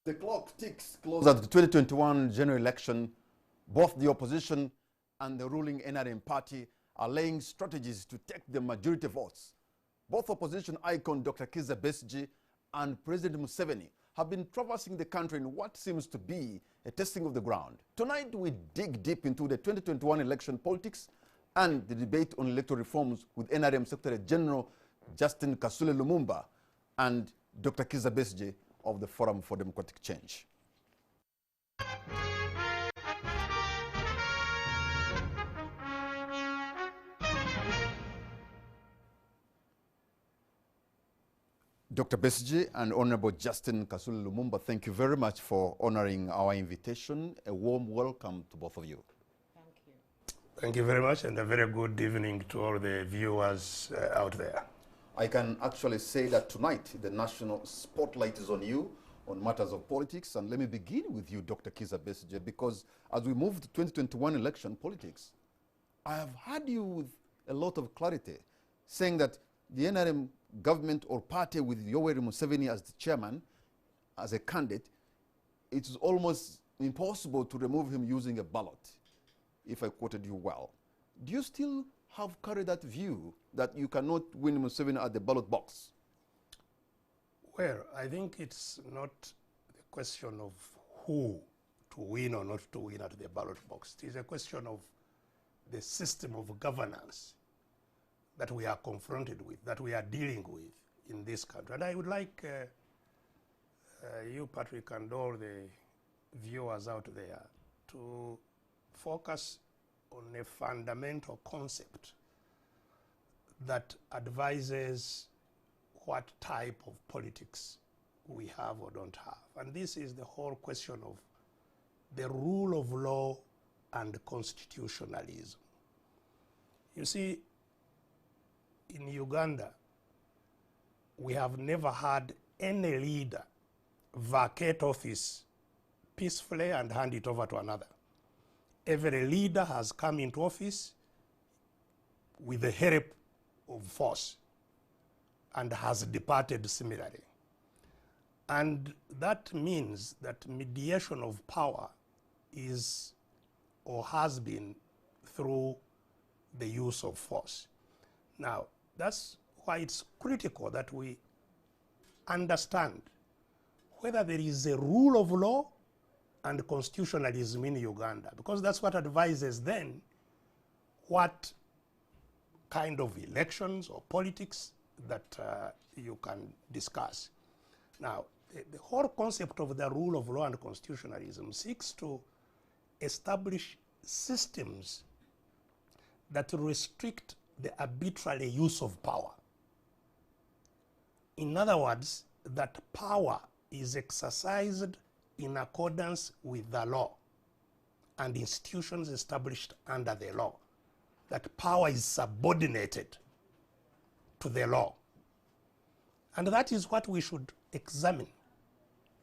The clock ticks closer to the 2021 general election. Both the opposition and the ruling NRM party are laying strategies to take the majority votes. Both opposition icon Dr. Kizza Besigye and President Museveni have been traversing the country in what seems to be a testing of the ground. Tonight we dig deep into the 2021 election politics and the debate on electoral reforms with NRM Secretary General Justine Kasule Lumumba and Dr. Kizza Besigye of the Forum for Democratic Change. Dr. Besigye and Honorable Justine Kasule Lumumba, thank you very much for honoring our invitation. A warm welcome to both of you. Thank you. Thank you very much, and a very good evening to all the viewers out there. I can actually say that tonight the national spotlight is on you on matters of politics, and let me begin with you, Dr. Kizza Besigye, because as we move to 2021 election politics, I have heard you with a lot of clarity saying that the NRM government or party with Yoweri Museveni as the chairman, as a candidate, it is almost impossible to remove him using a ballot, if I quoted you well. Do you still have carried that view that you cannot win Museveni at the ballot box? Well, I think it's not the question of who to win or not to win at the ballot box. It is a question of the system of governance that we are confronted with, that we are dealing with in this country. And I would like you, Patrick, and all the viewers out there to focus on a fundamental concept that advises what type of politics we have or don't have. And this is the whole question of the rule of law and constitutionalism. You see, in Uganda, we have never had any leader vacate office peacefully and hand it over to another. Every leader has come into office with the help of force and has departed similarly. And that means that mediation of power is or has been through the use of force. Now, that's why it's critical that we understand whether there is a rule of law and constitutionalism in Uganda, because that's what advises then what kind of elections or politics that you can discuss. Now, the whole concept of the rule of law and constitutionalism seeks to establish systems that restrict the arbitrary use of power. In other words, that power is exercised in accordance with the law and institutions established under the law. That power is subordinated to the law. And that is what we should examine.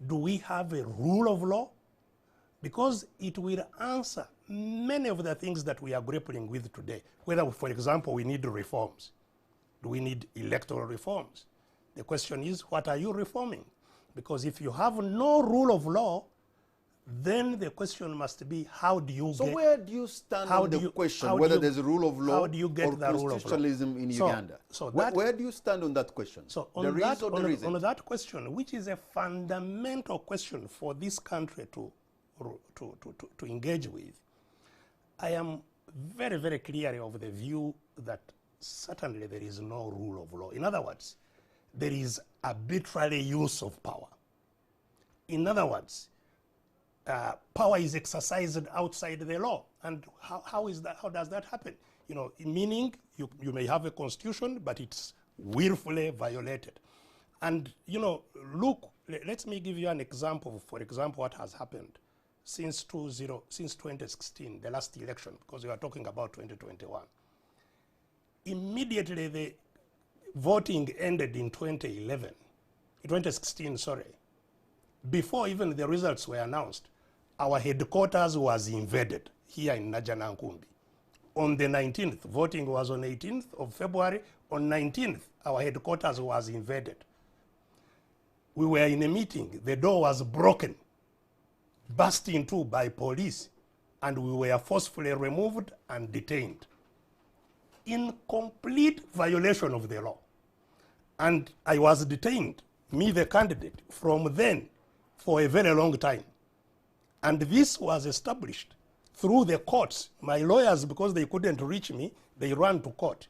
Do we have a rule of law? Because it will answer many of the things that we are grappling with today. Whether, for example, we need reforms. Do we need electoral reforms? The question is, what are you reforming? Because if you have no rule of law, then the question must be, how do you So where do you stand on the question whether there's a rule of law or constitutionalism in Uganda? Where do you stand on that question? So on that question, which is a fundamental question for this country to engage with, I am very, very clear of the view that certainly there is no rule of law. In other words, there is arbitrary use of power. In other words, power is exercised outside the law. And how is that? How does that happen? You know, meaning you may have a constitution, but it's willfully violated. And, you know, look, let me give you an example, for example, what has happened since 2016, the last election, because we are talking about 2021. Immediately the voting ended in 2016, sorry. Before even the results were announced, our headquarters was invaded here in Najanankumbi. On the 19th, voting was on 18th of February. On 19th, our headquarters was invaded. we were in a meeting, the door was broken, burst into by police, and we were forcefully removed and detained in complete violation of the law. And I was detained, me the candidate, from then for a very long time. And this was established through the courts. My lawyers, because they couldn't reach me, they ran to court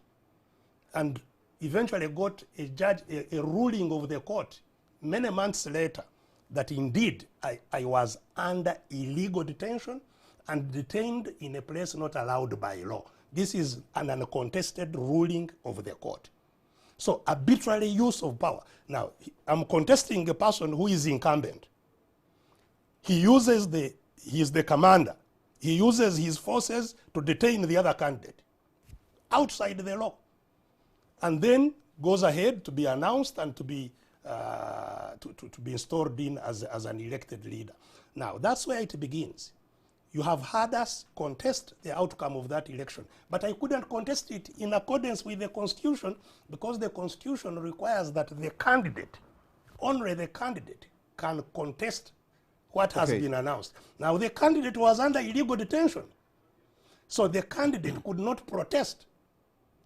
and eventually got a ruling of the court many months later that indeed I was under illegal detention and detained in a place not allowed by law. This is an uncontested ruling of the court. So arbitrary use of power. Now, I'm contesting a person who is incumbent. He is the commander. He uses his forces to detain the other candidate outside the law, and then goes ahead to be announced and to be installed in as an elected leader. Now, that's where it begins. You have had us contest the outcome of that election, but I couldn't contest it in accordance with the Constitution because the Constitution requires that the candidate, only the candidate, can contest what has been announced. Now, the candidate was under illegal detention, so the candidate could not protest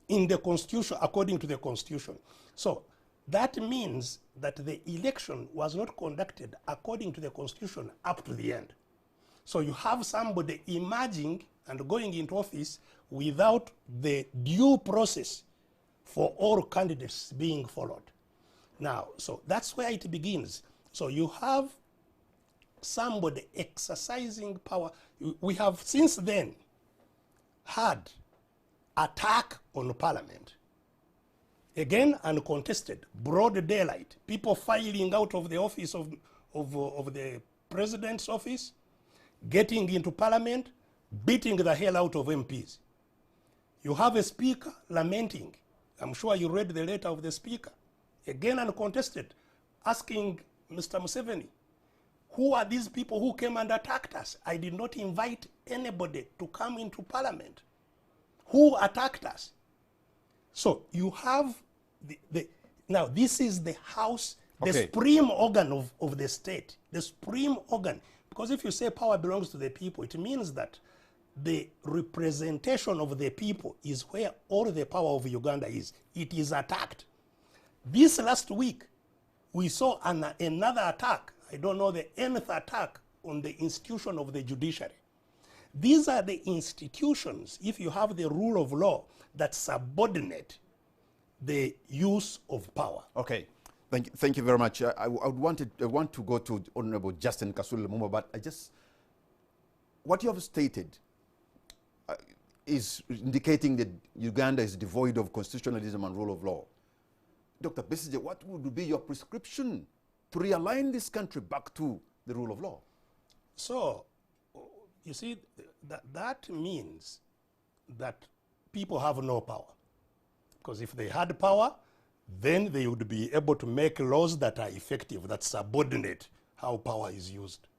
in the Constitution, according to the Constitution. So that means that the election was not conducted according to the Constitution up to the end. So you have somebody emerging and going into office without the due process for all candidates being followed. Now, so that's where it begins. So you have somebody exercising power. We have since then had attack on parliament. Again, uncontested, broad daylight, people filing out of the office of the president's office, getting into parliament, beating the hell out of MPs. You have a speaker lamenting. I'm sure you read the letter of the speaker. Again, uncontested, asking Mr. Museveni, who are these people who came and attacked us? I did not invite anybody to come into parliament. Who attacked us? So you have now this is the House, the supreme organ of the state, the supreme organ. Because if you say power belongs to the people, it means that the representation of the people is where all the power of Uganda is. It is attacked. This last week, we saw another attack. I don't know, the nth attack on the institution of the judiciary. These are the institutions, if you have the rule of law, that subordinate the use of power. Okay, thank you very much. I want to go to Honorable Justine Kasule Lumumba, but what you have stated is indicating that Uganda is devoid of constitutionalism and rule of law. Dr. Besigye, what would be your prescription to realign this country back to the rule of law? So, you see, that means that people have no power. Because if they had power, then they would be able to make laws that are effective, that subordinate how power is used.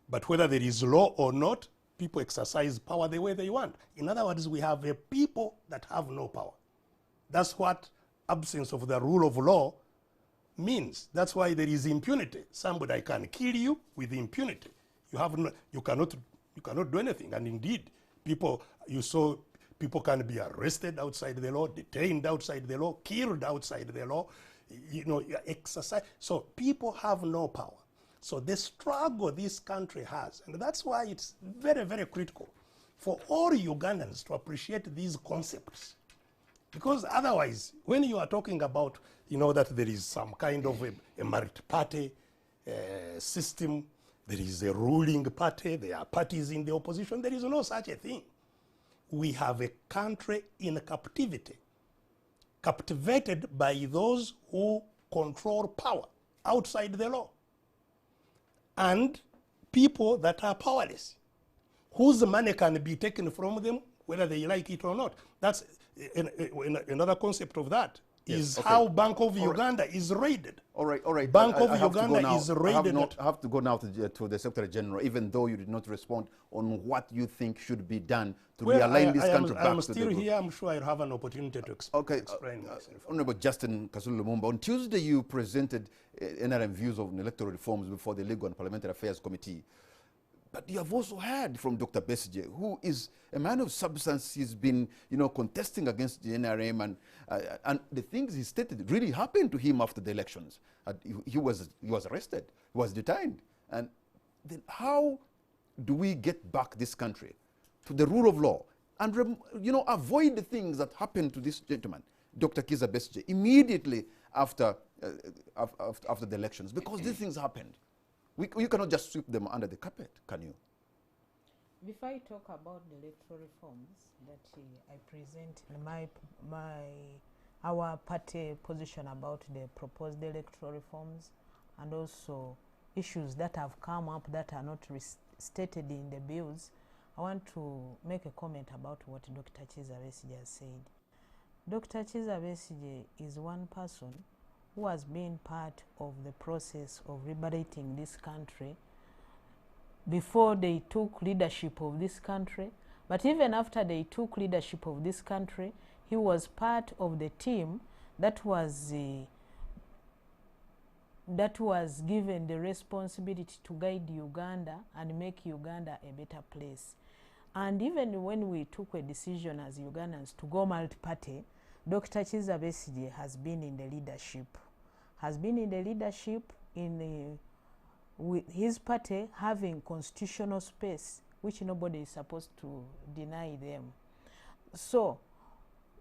But whether there is law or not, people exercise power the way they want. In other words, we have a people that have no power. That's what absence of the rule of law means. That's why there is impunity. Somebody can kill you with impunity. You cannot do anything. And indeed, people can be arrested outside the law, detained outside the law, killed outside the law, exercise. So people have no power. So the struggle this country has, and that's why it's very, very critical for all Ugandans to appreciate these concepts. Because otherwise, when you are talking about, that there is some kind of a multi-party system, there is a ruling party, there are parties in the opposition, there is no such a thing. We have a country in captivity, captivated by those who control power outside the law, and people that are powerless, whose money can be taken from them, whether they like it or not. That's another concept of that. is how Bank of Uganda is raided. All right. Bank of Uganda is raided. I have to go now to the Secretary General, even though you did not respond on what you think should be done to realign this country back to the I'm still here. I'm sure I'll have an opportunity to explain myself. Honorable Justine Kasule Lumumba, on Tuesday you presented NRM views of electoral reforms before the Legal and Parliamentary Affairs Committee. But you have also heard from Dr. Besigye, who is a man of substance. He's been, contesting against the NRM, and the things he stated really happened to him after the elections. He was arrested, he was detained. And then how do we get back this country to the rule of law and, avoid the things that happened to this gentleman, Dr. Kizza Besigye, immediately after the elections? Because these things happened. You cannot just sweep them under the carpet, can you? Before I talk about the electoral reforms that I present our party position about the proposed electoral reforms, and also issues that have come up that are not stated in the bills, I want to make a comment about what Dr. Kizza Besigye has said. Dr. Kizza Besigye is one person who has been part of the process of liberating this country before they took leadership of this country. But even after they took leadership of this country, he was part of the team that was given the responsibility to guide Uganda and make Uganda a better place. And even when we took a decision as Ugandans to go multi-party, Dr. Kizza Besigye has been in the leadership. With his party having constitutional space, which nobody is supposed to deny them. So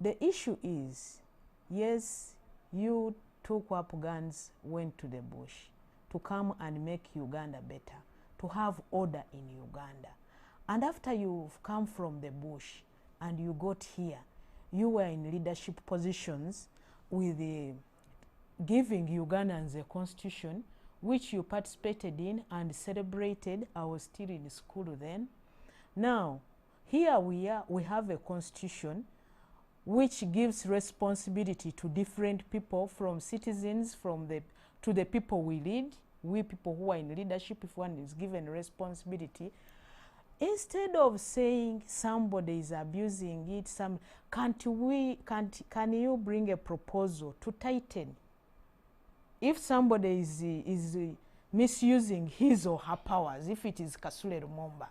the issue is, yes, you took up guns, went to the bush to come and make Uganda better, to have order in Uganda. And after you've come from the bush and you got here, you were in leadership positions with giving Ugandans a constitution, which you participated in and celebrated. I was still in school then. Now, here we are, we have a constitution which gives responsibility to different people, from citizens, to the people we lead, we people who are in leadership. If one is given responsibility, instead of saying somebody is abusing it, can you bring a proposal to tighten? If somebody is misusing his or her powers, if it is Kasule Lumumba,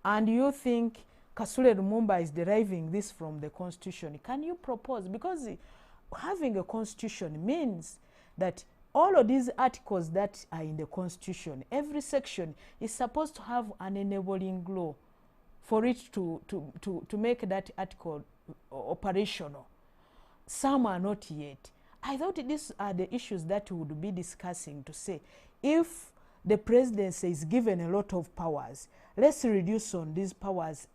and you think Kasule Lumumba is deriving this from the constitution, can you propose? Because having a constitution means that all of these articles that are in the constitution, every section is supposed to have an enabling law for it to make that article operational. Some are not yet. I thought these are the issues that we would be discussing, to say, if the presidency is given a lot of powers, let's reduce on these powers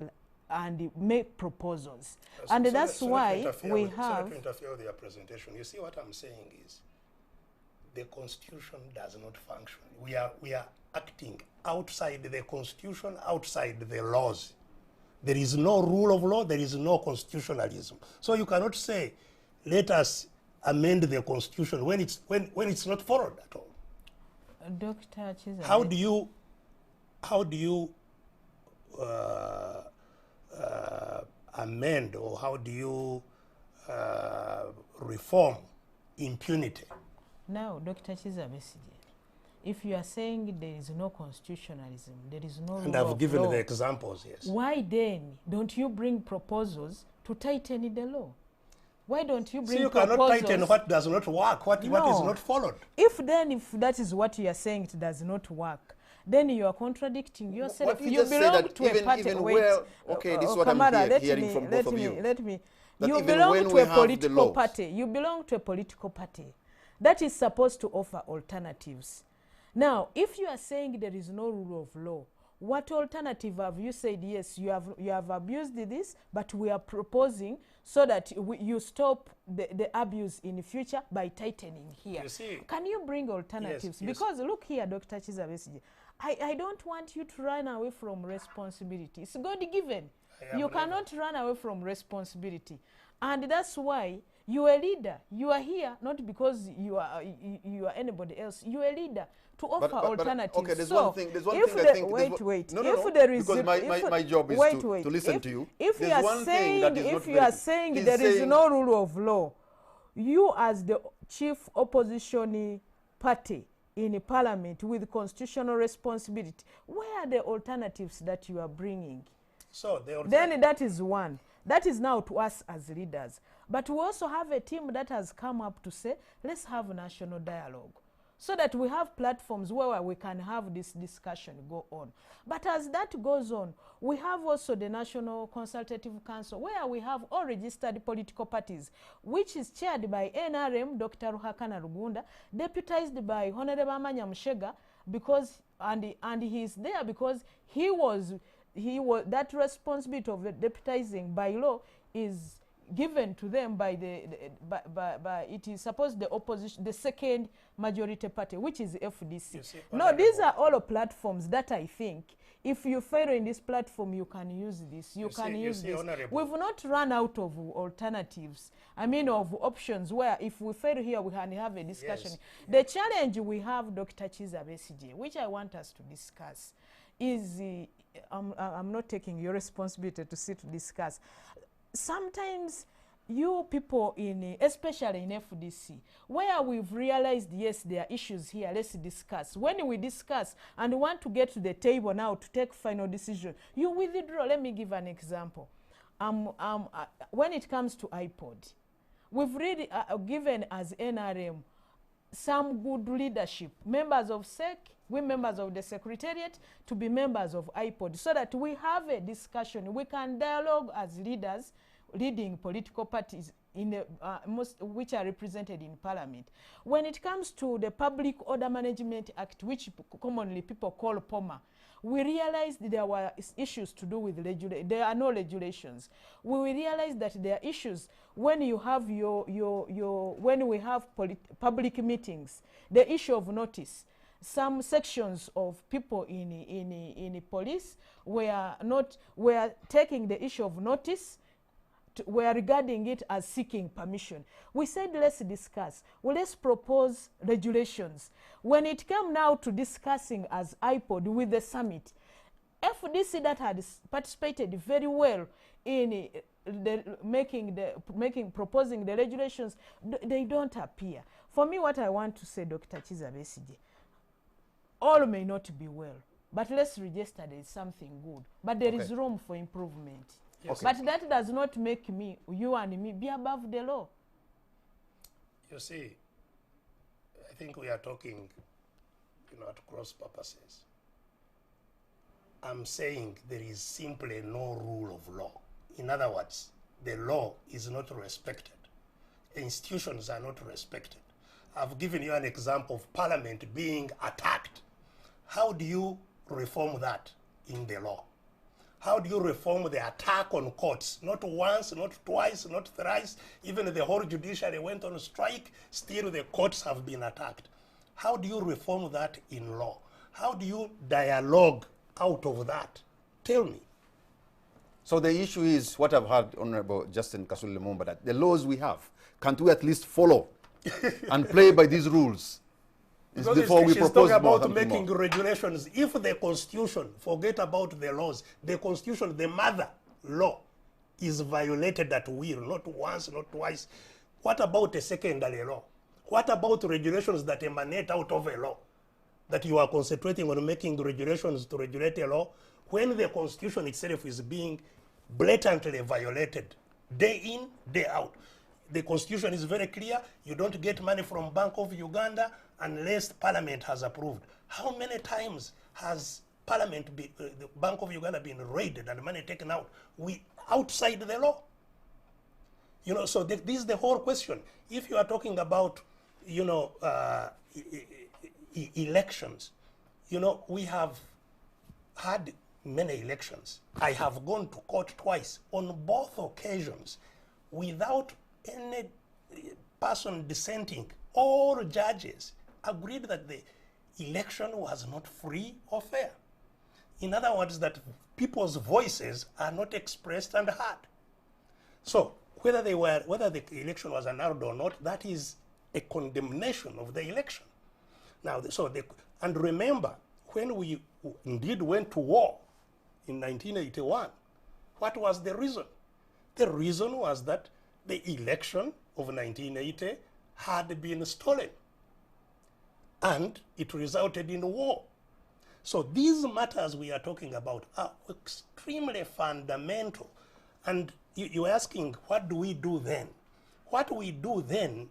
and make proposals. And that's why we have... Sorry to interfere with your presentation. You see, what I'm saying is, the Constitution does not function. We are acting outside the Constitution, outside the laws. There is no rule of law, there is no constitutionalism. So you cannot say, let us amend the Constitution when it's not followed at all. Dr. Kizza, how do you amend, or how do you reform impunity? Now, Dr. Kizza Besigye, if you are saying there is no constitutionalism, there is no and rule I've given law, the examples, yes. Why then don't you bring proposals to tighten the law? Why don't you bring proposals? So you cannot tighten what does not work, what is not followed. If that is what you are saying, it does not work, then you are contradicting yourself. What you belong to a party. Okay, this is what I'm hearing from both of you. You belong to a political party. You belong to a political party that is supposed to offer alternatives. Now, if you are saying there is no rule of law, what alternative have you said? Yes, you have abused this, but we are proposing so that you stop the abuse in the future by tightening here. You see, can you bring alternatives? Yes, because look here, Dr. Kizza Besigye, I don't want you to run away from responsibility. It's God given. You cannot run away from responsibility. And that's why You are a leader. You are here not because you are anybody else. You are a leader to offer alternatives. Okay, there's so one thing. There's one thing I think. Wait. No, if there is because my job is to listen to you. If you are saying He's there is no rule of law, you as the chief opposition party in parliament with constitutional responsibility, where are the alternatives that you are bringing? So then that is one. That is now to us as leaders. But we also have a team that has come up to say, let's have a national dialogue, so that we have platforms where we can have this discussion go on. But as that goes on, we have also the National Consultative Council, where we have all registered political parties, which is chaired by NRM, Dr. Ruhakana Rugunda, deputized by Honorable Amanya Mushega, because and he is there because he was that responsibility of the deputizing by law is given to them by it is supposed the opposition, the second majority party, which is FDC. No, these are all platforms that I think if you fail in this platform, you can use this. You can use this. We've not run out of alternatives. I mean, of options where if we fail here, we can have a discussion. Yes. The challenge we have, Dr. Kizza Besigye, which I want us to discuss, is I'm not taking your responsibility to sit to discuss. Sometimes you people especially in FDC, where we've realized, yes, there are issues here, let's discuss. When we discuss and want to get to the table now to take final decision, you withdraw. Let me give an example. When it comes to iPod, we've really given as NRM some good leadership, members of SEC, we members of the Secretariat, to be members of iPod, so that we have a discussion. We can dialogue as leaders, leading political parties in the which are represented in Parliament. When it comes to the Public Order Management Act, which commonly people call POMA, we realized there were issues to do with there are no regulations. We realized that there are issues when you have when we have public meetings, the issue of notice. Some sections of people in police were taking the issue of notice, were regarding it as seeking permission. We said, let's discuss. Well, let's propose regulations. When it came now to discussing as iPod with the summit, FDC that had participated very well in proposing the regulations, they don't appear. For me, what I want to say, Dr. Kizza Besigye, all may not be well, but let's register there is something good. But there is room for improvement. Yes. But that does not make me, you and me, be above the law. You see, I think we are talking, at cross purposes. I'm saying there is simply no rule of law. In other words, the law is not respected. Institutions are not respected. I've given you an example of Parliament being attacked. How do you reform that in the law? How do you reform the attack on courts? Not once, not twice, not thrice. Even the whole judiciary went on strike. Still, the courts have been attacked. How do you reform that in law? How do you dialogue out of that? Tell me. So the issue is what I've heard, Honorable Justine Kasule Lumumba, that the laws we have, can't we at least follow and play by these rules? Because before we propose talking about making more regulations. If the Constitution, forget about the laws, the Constitution, the mother law, is violated at will, not once, not twice, what about a secondary law? What about regulations that emanate out of a law? That you are concentrating on making regulations to regulate a law when the Constitution itself is being blatantly violated day in, day out. The Constitution is very clear. You don't get money from Bank of Uganda unless Parliament has approved. How many times has Parliament, the Bank of Uganda, been raided and money taken out? Outside the law. So this is the whole question. If you are talking about, elections, we have had many elections. I have gone to court twice on both occasions without any person dissenting. All judges agreed that the election was not free or fair. In other words, that people's voices are not expressed and heard. So whether the election was annulled or not, that is a condemnation of the election. Now, and remember, when we indeed went to war in 1981, what was the reason? The reason was that the election of 1980 had been stolen, and it resulted in war. So these matters we are talking about are extremely fundamental. And you're asking, what do we do then? What we do then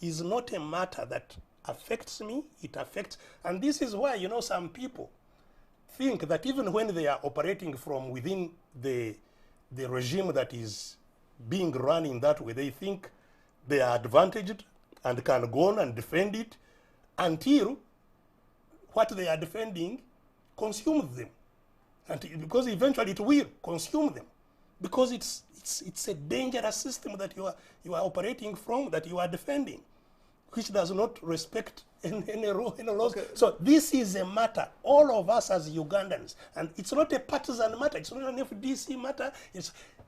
is not a matter that affects me, it affects, and this is why, you know, some people think that even when they are operating from within the regime that is being run in that way, they think they are advantaged and can go on and defend it until what they are defending consumes them. And because eventually it will consume them. Because it's a dangerous system that you are operating from, that you are defending, which does not respect any laws. Okay. So this is a matter, all of us as Ugandans, and it's not a partisan matter, it's not an FDC matter,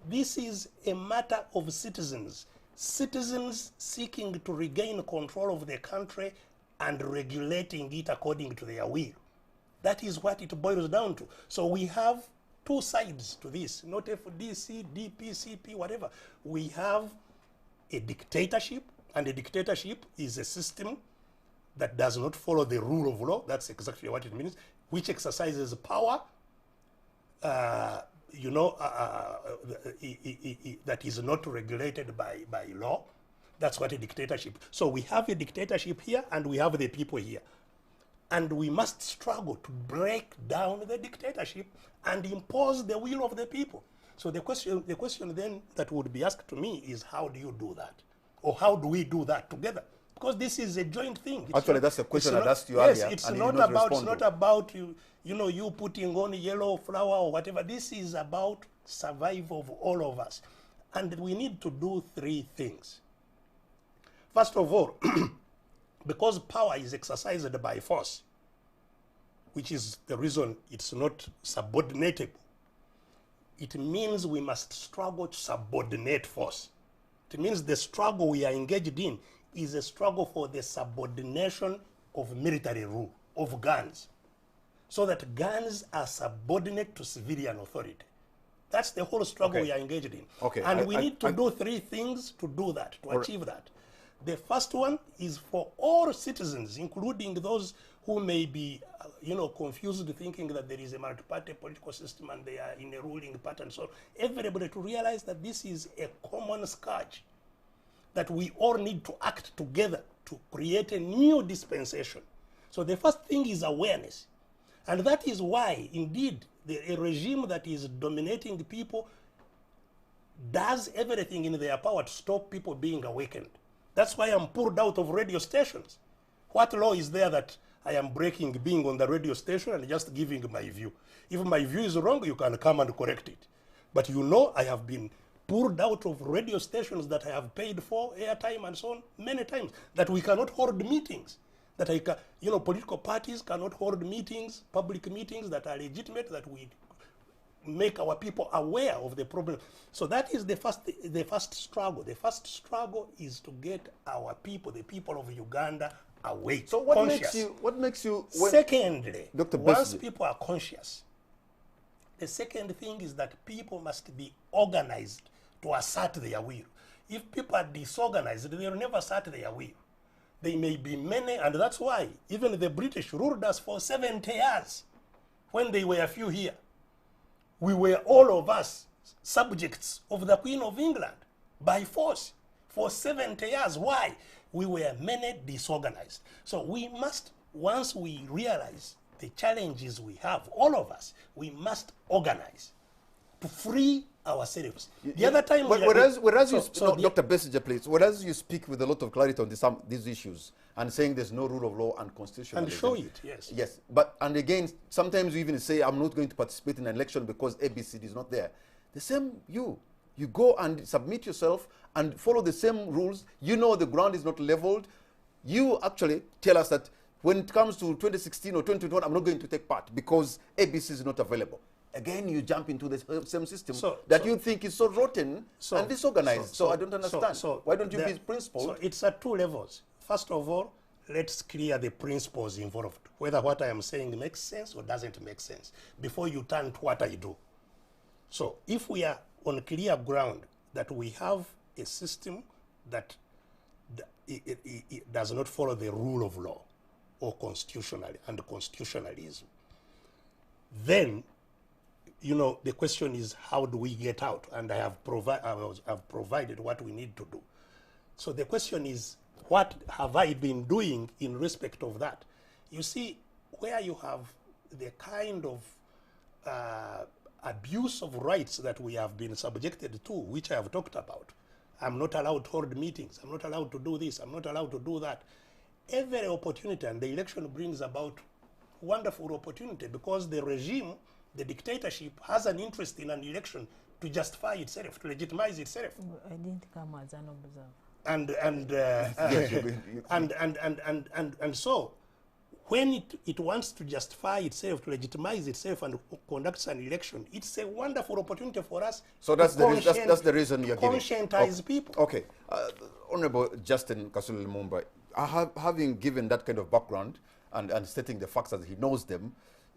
this is a matter of citizens. Citizens seeking to regain control of their country and regulating it according to their will. That is what it boils down to. So we have two sides to this, not FDC, DP, CP, whatever. We have a dictatorship, and a dictatorship is a system that does not follow the rule of law. That's exactly what it means, which exercises power, that is not regulated by law. That's what a dictatorship. So we have a dictatorship here, and we have the people here. And we must struggle to break down the dictatorship and impose the will of the people. So the question then that would be asked to me is, how do you do that? Or how do we do that together? Because this is a joint thing. Actually, that's a question I asked you earlier. Yes, it's not about you putting on yellow flower or whatever. This is about survival of all of us. And we need to do three things. First of all, because power is exercised by force, which is the reason it's not subordinatable, it means we must struggle to subordinate force. It means the struggle we are engaged in is a struggle for the subordination of military rule, of guns, so that guns are subordinate to civilian authority. That's the whole struggle we are engaged in. Okay. And we need to do three things to do that, to achieve that. The first one is for all citizens, including those who may be, confused, thinking that there is a multi-party political system and they are in a ruling pattern. So everybody to realize that this is a common scourge, that we all need to act together to create a new dispensation. So the first thing is awareness. And that is why, indeed, a regime that is dominating the people does everything in their power to stop people being awakened. That's why I'm pulled out of radio stations. What law is there that I am breaking being on the radio station and just giving my view? If my view is wrong, you can come and correct it. But I have been pulled out of radio stations that I have paid for, airtime and so on, many times, that we cannot hold meetings. That political parties cannot hold meetings, public meetings that are legitimate, that we make our people aware of the problem. So that is the first struggle. The first struggle is to get our people, the people of Uganda, awake. So what makes you secondly, once people are conscious, the second thing is that people must be organized to assert their will. If people are disorganized, they will never assert their will. They may be many, and that's why even the British ruled us for 70 years when they were few here. We were all of us subjects of the Queen of England by force for 70 years. Why? We were many disorganized. So we must, once we realize the challenges we have, all of us, we must organize to free ourselves. The other time, Dr. Besigye, please, whereas you speak with a lot of clarity on these issues and saying there's no rule of law and constitutionalism. And show it, yes. Yes, and again, sometimes you even say, I'm not going to participate in an election because ABCD is not there. The same you go and submit yourself and follow the same rules. You know the ground is not leveled. You actually tell us that when it comes to 2016 or 2021, I'm not going to take part because ABC is not available. again you jump into the same system So you think is so rotten and disorganized. So I don't understand. Why don't you be principled? So it's at two levels. First of all, let's clear the principles involved, whether what I am saying makes sense or doesn't make sense, before you turn to what I do. So if we are on clear ground that we have a system that it does not follow the rule of law or constitutionalism, then, you know, the question is, how do we get out? And I've provided what we need to do. So the question is, what have I been doing in respect of that? You see, where you have the kind of abuse of rights that we have been subjected to, which I have talked about. I'm not allowed to hold meetings. I'm not allowed to do this. I'm not allowed to do that. Every opportunity, and the election brings about wonderful opportunity, because the regime, the dictatorship, has an interest in an election to justify itself, to legitimize itself. I didn't come as an observer. And so when it wants to justify itself, to legitimize itself, and conducts an election, it's a wonderful opportunity for us. So that's the reason you're giving. Conscientize people. Okay, Honorable Justine Kasule Lumumba, having given that kind of background and stating the facts as he knows them,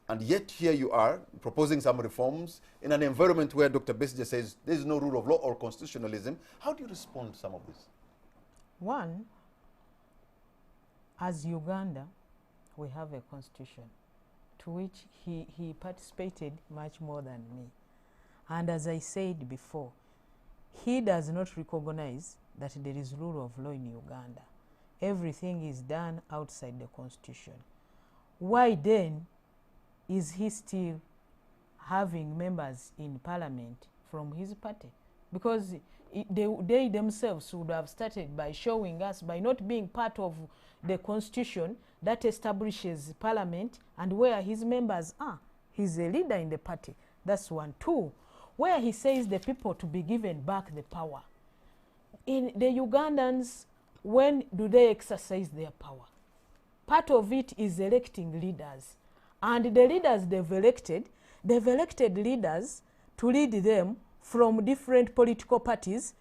and yet here you are proposing some reforms in an environment where Dr. Besigye says there is no rule of law or constitutionalism. How do you respond to some of this? One, as Uganda, we have a constitution to which he participated much more than me. And as I said before, he does not recognize that there is rule of law in Uganda. Everything is done outside the constitution. Why then is he still having members in parliament from his party? Because they themselves would have started by showing us, by not being part of the constitution that establishes parliament and where his members are. He's a leader in the party. That's one. Two, where he says the people to be given back the power. In the Ugandans, when do they exercise their power? Part of it is electing leaders. And the leaders they've elected leaders to lead them from different political parties,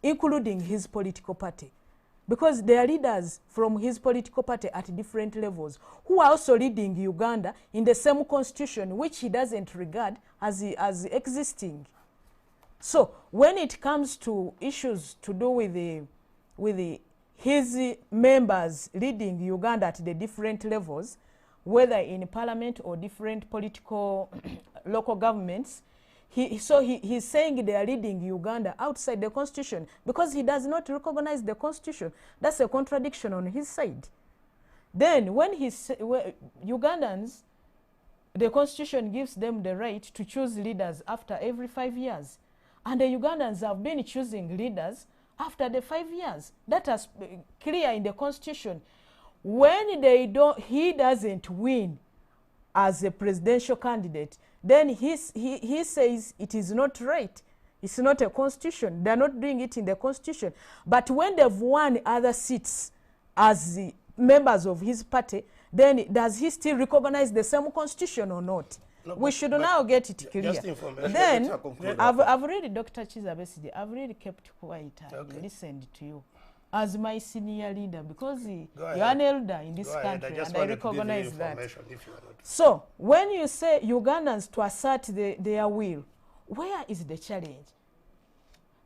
including his political party. Because they are leaders from his political party at different levels who are also leading Uganda in the same constitution which he doesn't regard as existing. So when it comes to issues to do with his members leading Uganda at the different levels, whether in parliament or different political local governments, he's saying they are leading Uganda outside the constitution because he does not recognize the constitution. That's a contradiction on his side. Then when Ugandans, the constitution gives them the right to choose leaders after every 5 years. And the Ugandans have been choosing leaders after the 5 years. That is clear in the constitution. When he doesn't win as a presidential candidate, then he says it is not right. It's not a constitution. They're not doing it in the constitution. But when they've won other seats as the members of his party, then does he still recognize the same constitution or not? No, we should now get it clear. Then, I've really, Dr. Kizza Besigye, I've really kept quiet and listened to you as my senior leader, because you're an elder in this country, and I recognize that. So, when you say Ugandans to assert their will, where is the challenge?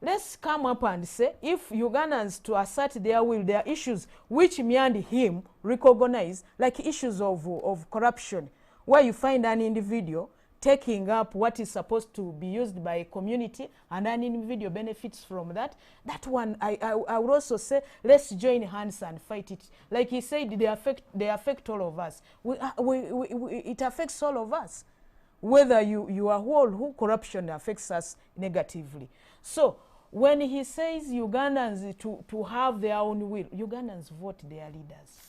Let's come up and say, if Ugandans to assert their will, there are issues which me and him recognize, like issues of corruption, where you find an individual taking up what is supposed to be used by a community and an individual benefits from that. That one, I would also say, let's join hands and fight it. Like he said, they affect all of us. It affects all of us. Whether you are who corruption affects us negatively. So when he says Ugandans to have their own will, Ugandans vote their leaders.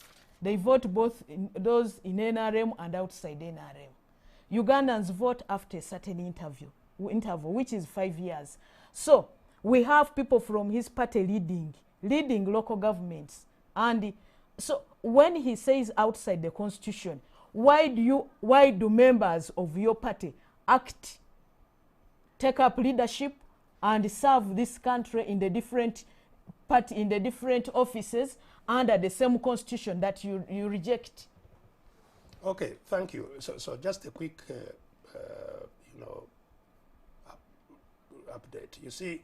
They vote both those in NRM and outside NRM. Ugandans vote after a certain interval, which is 5 years. So we have people from his party leading local governments. And so when he says outside the constitution, why do members of your party take up leadership and serve this country in the different offices under the same constitution that you reject? Okay, thank you. So just a quick, update. You see,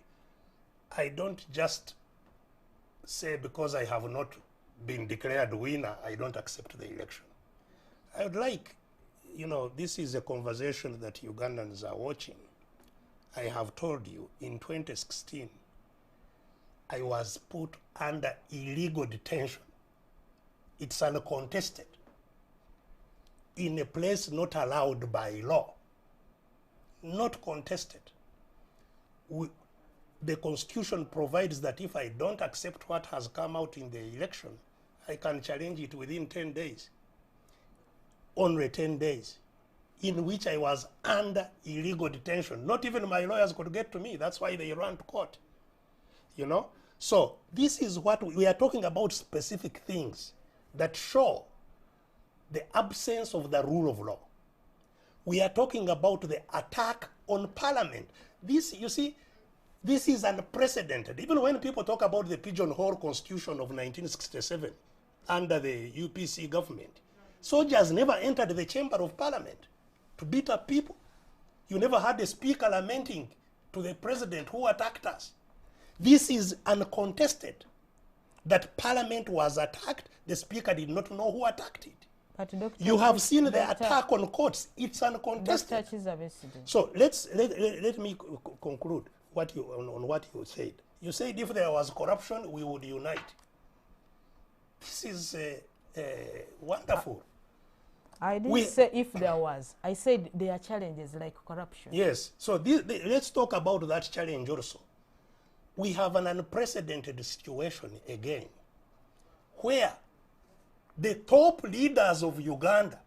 I don't just say because I have not been declared winner, I don't accept the election. I would like, this is a conversation that Ugandans are watching. I have told you, in 2016, I was put under illegal detention. It's uncontested, in a place not allowed by law, not contested. The Constitution provides that if I don't accept what has come out in the election, I can challenge it within 10 days, only 10 days, in which I was under illegal detention. Not even my lawyers could get to me. That's why they ran to court, So this is what we are talking about, specific things that show the absence of the rule of law. We are talking about the attack on parliament. This, you see, this is unprecedented. Even when people talk about the pigeonhole constitution of 1967 under the UPC government, soldiers never entered the chamber of parliament to beat up people. You never had a speaker lamenting to the president who attacked us. This is uncontested. That parliament was attacked, the speaker did not know who attacked it. But you have seen the attack on courts. It's uncontested. So let me conclude on what you said. You said if there was corruption, we would unite. This is wonderful. I didn't say if there was. I said there are challenges like corruption. Yes. So let's talk about that challenge also. We have an unprecedented situation again, where the top leaders of Uganda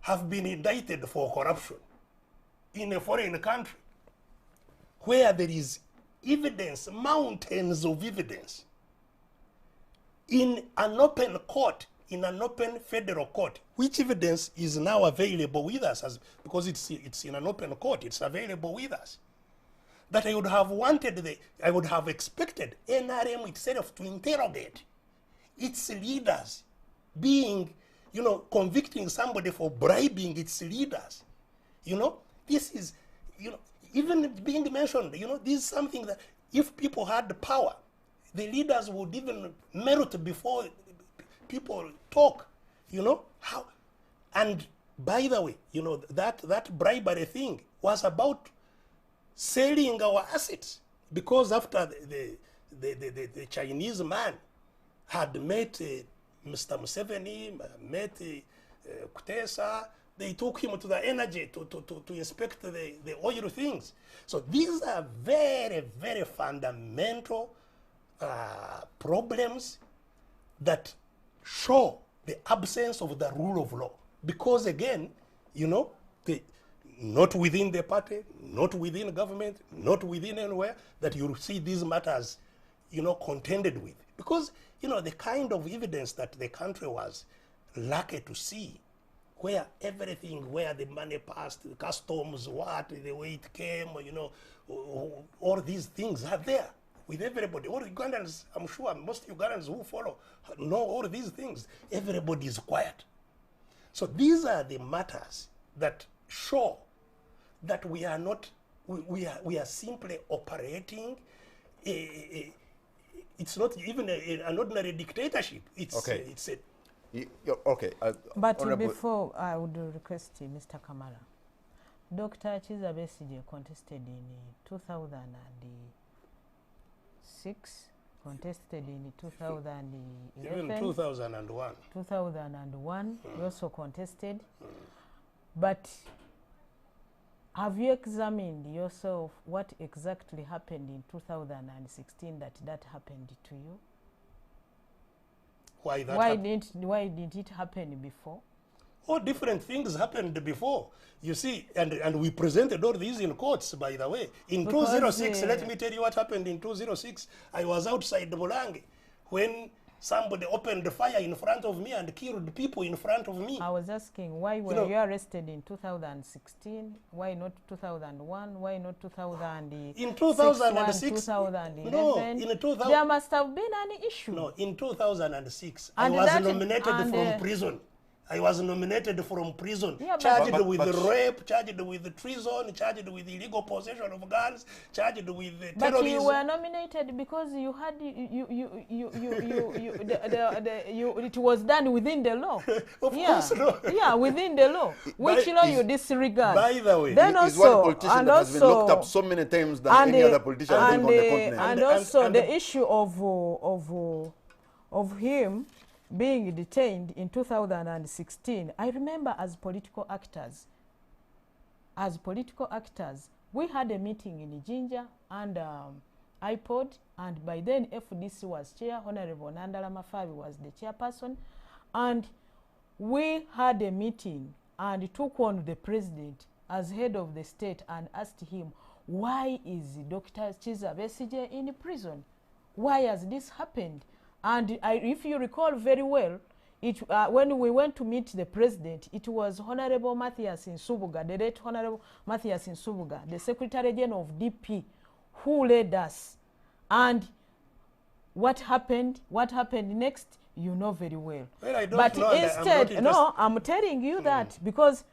have been indicted for corruption in a foreign country, where there is evidence, mountains of evidence, in an open court, in an open federal court, which evidence is now available with us, because it's in an open court, it's available with us. That I would have wanted, I would have expected NRM itself to interrogate its leaders, being, convicting somebody for bribing its leaders. This is, even being mentioned, this is something that if people had the power, the leaders would even merit before people talk, how. And by the way, that bribery thing was about selling our assets, because after the Chinese man had met Mr. Museveni, met Kutesa, they took him to the energy to inspect the oil things. So these are very, very fundamental problems that show the absence of the rule of law. Because again, not within the party, not within government, not within anywhere, that you see these matters, contended with. Because, the kind of evidence that the country was lucky to see, where everything, where the money passed, the customs, the way it came, all these things are there with everybody. All Ugandans, I'm sure most Ugandans who follow know all these things. Everybody is quiet. So these are the matters that show that we are not, we are simply operating it's not even an ordinary dictatorship. It's okay. Okay. But before I would request Mr. Kamara, Dr. Kizza Besigye contested in 2006, contested in 2011, even 2001. 2001, he also contested. But have you examined yourself what exactly happened in 2016 that happened to you? Why that? Why did it happen before? Oh, different things happened before. You see, and we presented all these in courts, by the way. In 2006, let me tell you what happened in 2006. I was outside Mulange when Somebody opened the fire in front of me and killed people in front of me. I was asking, why were you arrested in 2016? Why not 2001? Why not 2000? In 2006, 2011? no, in 2000, there must have been an issue. No, in 2006, And I was nominated from prison. I was nominated from prison, charged with rape, charged with treason, charged with illegal possession of guns, charged with terrorism. But you were nominated because you had it was done within the law. Of course, no. Yeah, within the law. Which law you disregard? By the way, then is one politician that has been locked up so many times than any other politician on the continent. And also the issue of him being detained in 2016, I remember as political actors, we had a meeting in Jinja and iPod, and by then FDC was chair, Honorable Nandala Mafabi was the chairperson, and we had a meeting and took on the president as head of the state and asked him, why is Dr. Kizza Besigye in prison? Why has this happened? And if you recall very well, when we went to meet the president, it was Honorable Matthias Nsubuga, the late Honorable Matthias Nsubuga, the Secretary General of DP, who led us. And what happened next, you know very well. Well, I don't but know instead, no, I'm telling you that because,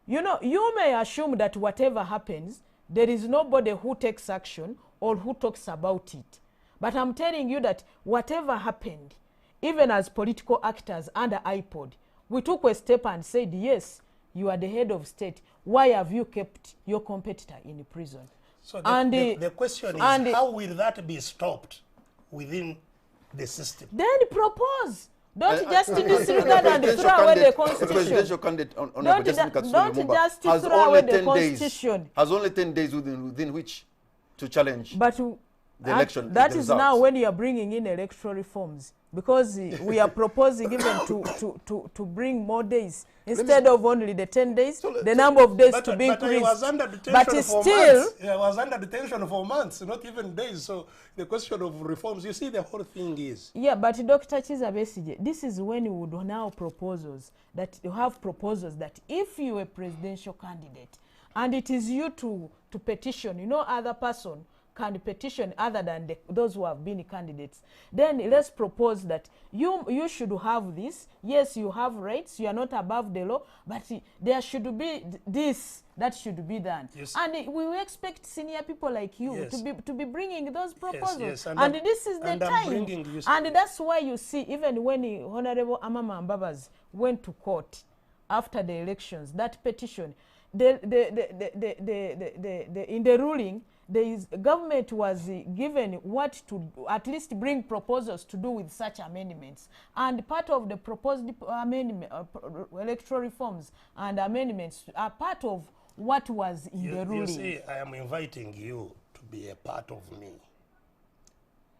you know, you may assume that whatever happens, there is nobody who takes action or who talks about it. But I'm telling you that whatever happened, even as political actors under iPod, we took a step and said, yes, you are the head of state. Why have you kept your competitor in prison? So the question is, how will that be stopped within the system? Then propose. Don't just disregard and throw away the constitution. The presidential candidate don't just throw away the constitution. Has only 10 days within which to challenge. But the election. That is now when you are bringing in electoral reforms, because we are proposing even to bring more days instead of only the 10 days, the number of days to be increased. But still, I was under detention for months, not even days. So the question of reforms, you see, the whole thing is. Yeah, but Dr. Kizza Besigye, this is when you would now have proposals that if you are a presidential candidate and it is you to petition, you know, other person can petition other than those who have been candidates, then let's propose that you should have this. Yes, you have rights, you are not above the law, but there should be this that should be done. Yes. And we expect senior people like you, yes, to be bringing those proposals. Yes, yes. And this is the time. And that's why you see, even when Honorable Amama Mbabas went to court after the elections, that petition, in the ruling, the government was given what to at least bring proposals to do with such amendments, and part of the proposed amendment, electoral reforms and amendments are part of what was in the ruling. You see, I am inviting you to be a part of me,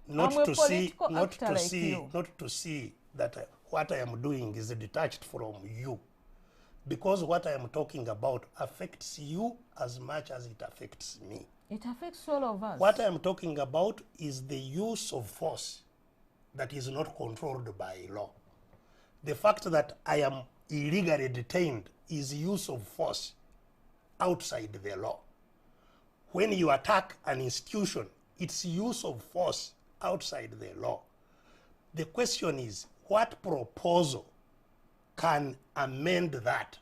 not to see that what I am doing is detached from you, because what I am talking about affects you as much as it affects me. It affects all of us. What I am talking about is the use of force that is not controlled by law. The fact that I am illegally detained is use of force outside the law. When you attack an institution, it's use of force outside the law. The question is, what proposal can amend that,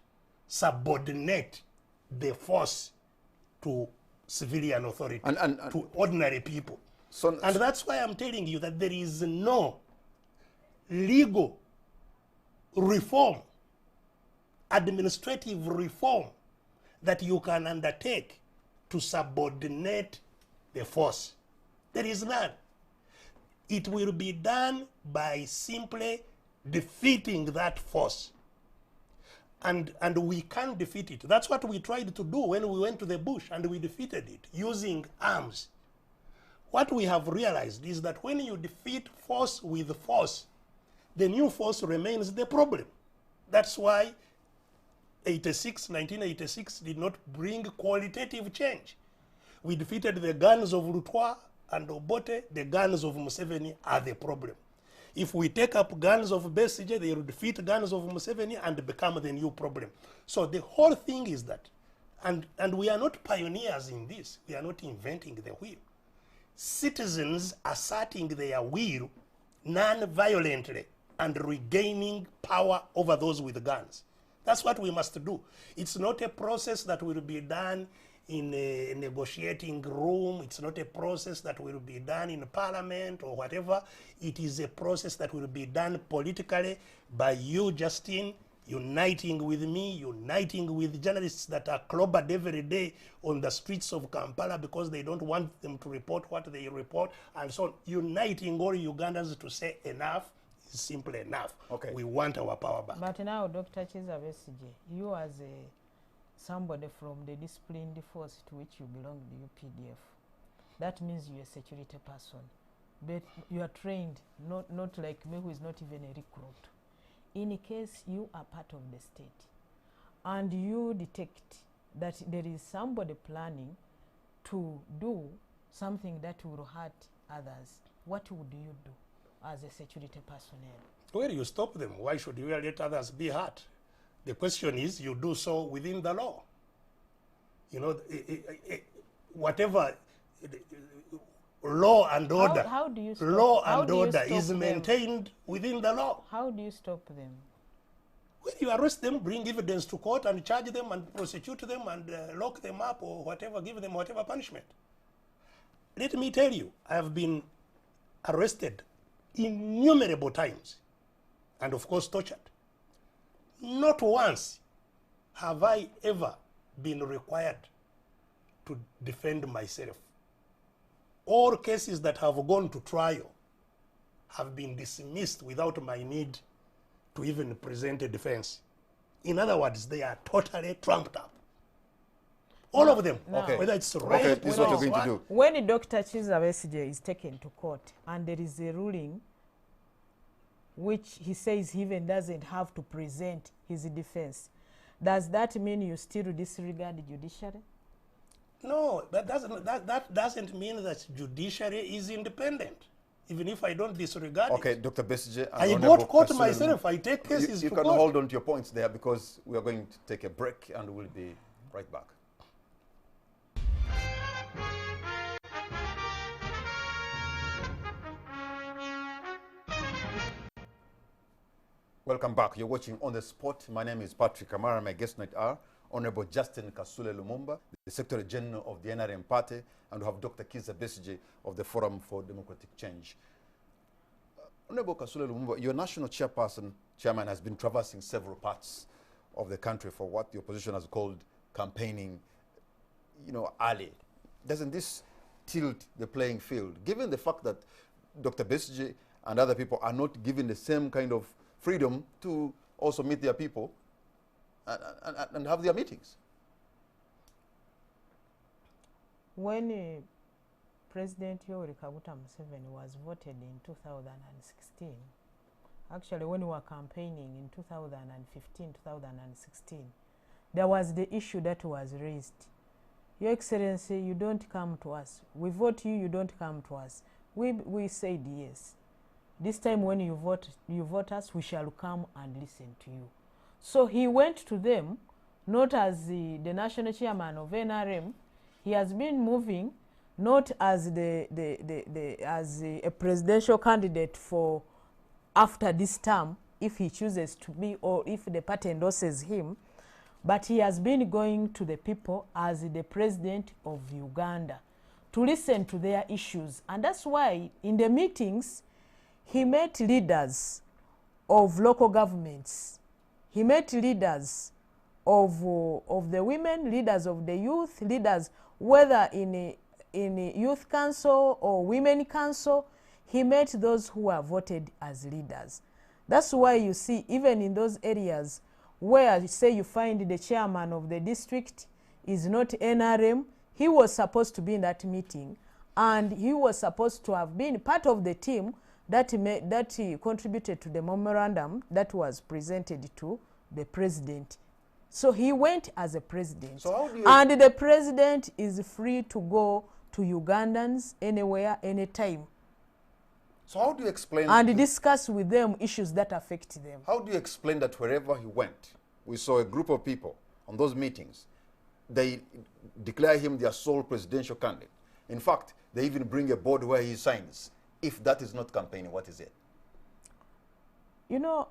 subordinate the force to civilian authority, to ordinary people? And that's why I'm telling you that there is no legal reform, administrative reform that you can undertake to subordinate the force. There is none. It will be done by simply defeating that force. And we can defeat it. That's what we tried to do when we went to the bush, and we defeated it using arms. What we have realized is that when you defeat force with force, the new force remains the problem. That's why 1986 did not bring qualitative change. We defeated the guns of Lutwa and Obote. The guns of Museveni are the problem. If we take up guns of Besigye, they will defeat guns of Museveni and become the new problem. So the whole thing is that, and we are not pioneers in this. We are not inventing the wheel. Citizens asserting their will non-violently and regaining power over those with guns. That's what we must do. It's not a process that will be done in a negotiating room. It's not a process that will be done in parliament or whatever. It is a process that will be done politically by you, Justine, uniting with me, uniting with journalists that are clobbered every day on the streets of Kampala because they don't want them to report what they report, and so on. Uniting all Ugandans to say enough is simple enough. Okay. We want our power back. But now, Dr. Kizza Besigye, you as somebody from the disciplined force to which you belong, the UPDF, that means you're a security person. But you are trained, not like me who is not even a recruit. In case you are part of the state and you detect that there is somebody planning to do something that will hurt others, what would you do as a security personnel? Well, you stop them. Why should you let others be hurt? The question is, you do so within the law. You know, whatever law and order, how do you stop, law and order is them? Maintained within the law. How do you stop them? Well, you arrest them, bring evidence to court and charge them and prosecute them and lock them up or whatever, give them whatever punishment. Let me tell you, I have been arrested innumerable times and of course tortured. Not once have I ever been required to defend myself. All cases that have gone to trial have been dismissed without my need to even present a defense. In other words, they are totally trumped up. All of them, Okay. whether it's Okay, rape, this is what you're going to do. When Dr. Kizza Besigye is taken to court and there is a ruling which he says he even doesn't have to present his defense, does that mean you still disregard the judiciary? No, that doesn't mean that judiciary is independent. Even if I don't disregard Okay, it. Dr. Besigye. I go to court myself. I take cases you to can court. hold on to your points there because we are going to take a break and we'll be right back. Welcome back. You're watching On the Spot. My name is Patrick Kamara. My guest tonight are Honorable Justine Kasule Lumumba, the Secretary General of the NRM Party, and we have Dr. Kizza Besigye of the Forum for Democratic Change. Honorable Kasule Lumumba, your national chairman has been traversing several parts of the country for what the opposition has called campaigning, early. Doesn't this tilt the playing field, given the fact that Dr. Besigye and other people are not given the same kind of freedom to also meet their people and have their meetings? When President Yoweri Kaguta Museveni was voted in 2016, actually when we were campaigning in 2015, 2016, there was the issue that was raised. Your Excellency, you don't come to us. We vote you, you don't come to us. We said yes. This time when you vote us, we shall come and listen to you. So he went to them, not as the national chairman of NRM. He has been moving not as as a presidential candidate for after this term, if he chooses to be or if the party endorses him, but he has been going to the people as the president of Uganda to listen to their issues. And that's why in the meetings, he met leaders of local governments. He met leaders of the women, leaders of the youth, leaders whether in a youth council or women council. He met those who are voted as leaders. That's why you see even in those areas where say you find the chairman of the district is not NRM, he was supposed to be in that meeting and he was supposed to have been part of the team that he contributed to the memorandum that was presented to the president. So he went as a president. So how do you and the president is free to go to Ugandans anywhere, anytime. So how do you explain... and discuss with them issues that affect them. How do you explain that wherever he went, we saw a group of people on those meetings, they declare him their sole presidential candidate. In fact, they even bring a board where he signs. If that is not campaigning, what is it? You know,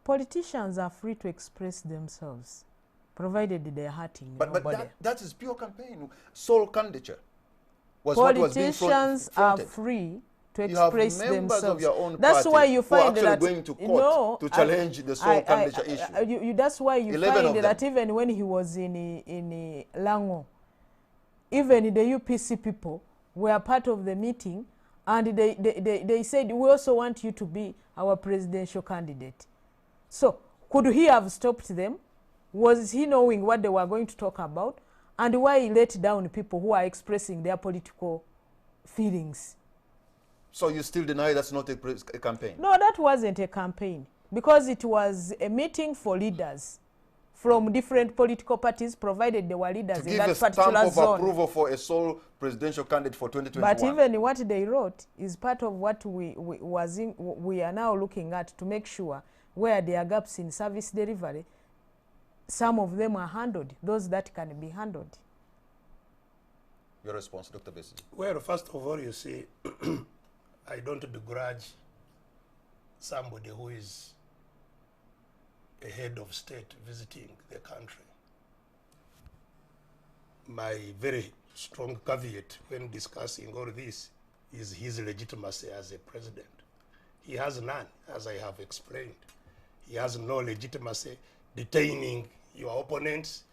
politicians are free to express themselves, provided they're hurting nobody. But that is pure campaign. Sole candidature was what was being politicians are free to express you have members themselves. Of your own that's party why you find who are that going to court to challenge the sole candidature issue. That's why you find that even when he was in Lango, even the UPC people were part of the meeting, and they said, we also want you to be our presidential candidate. So could he have stopped them? Was he knowing what they were going to talk about? And why he let down people who are expressing their political feelings? So you still deny that's not a campaign? No, that wasn't a campaign, because it was a meeting for leaders from different political parties, provided they were leaders in that particular zone. To give a stamp of approval for a sole presidential candidate for 2021. But even what they wrote is part of what we are now looking at, to make sure where there are gaps in service delivery, some of them are handled, those that can be handled. Your response, Dr. Besigye? Well, first of all, you see, I don't begrudge somebody who is a head of state visiting the country. My very strong caveat when discussing all this is his legitimacy as a president. He has none, as I have explained. He has no legitimacy detaining your opponents,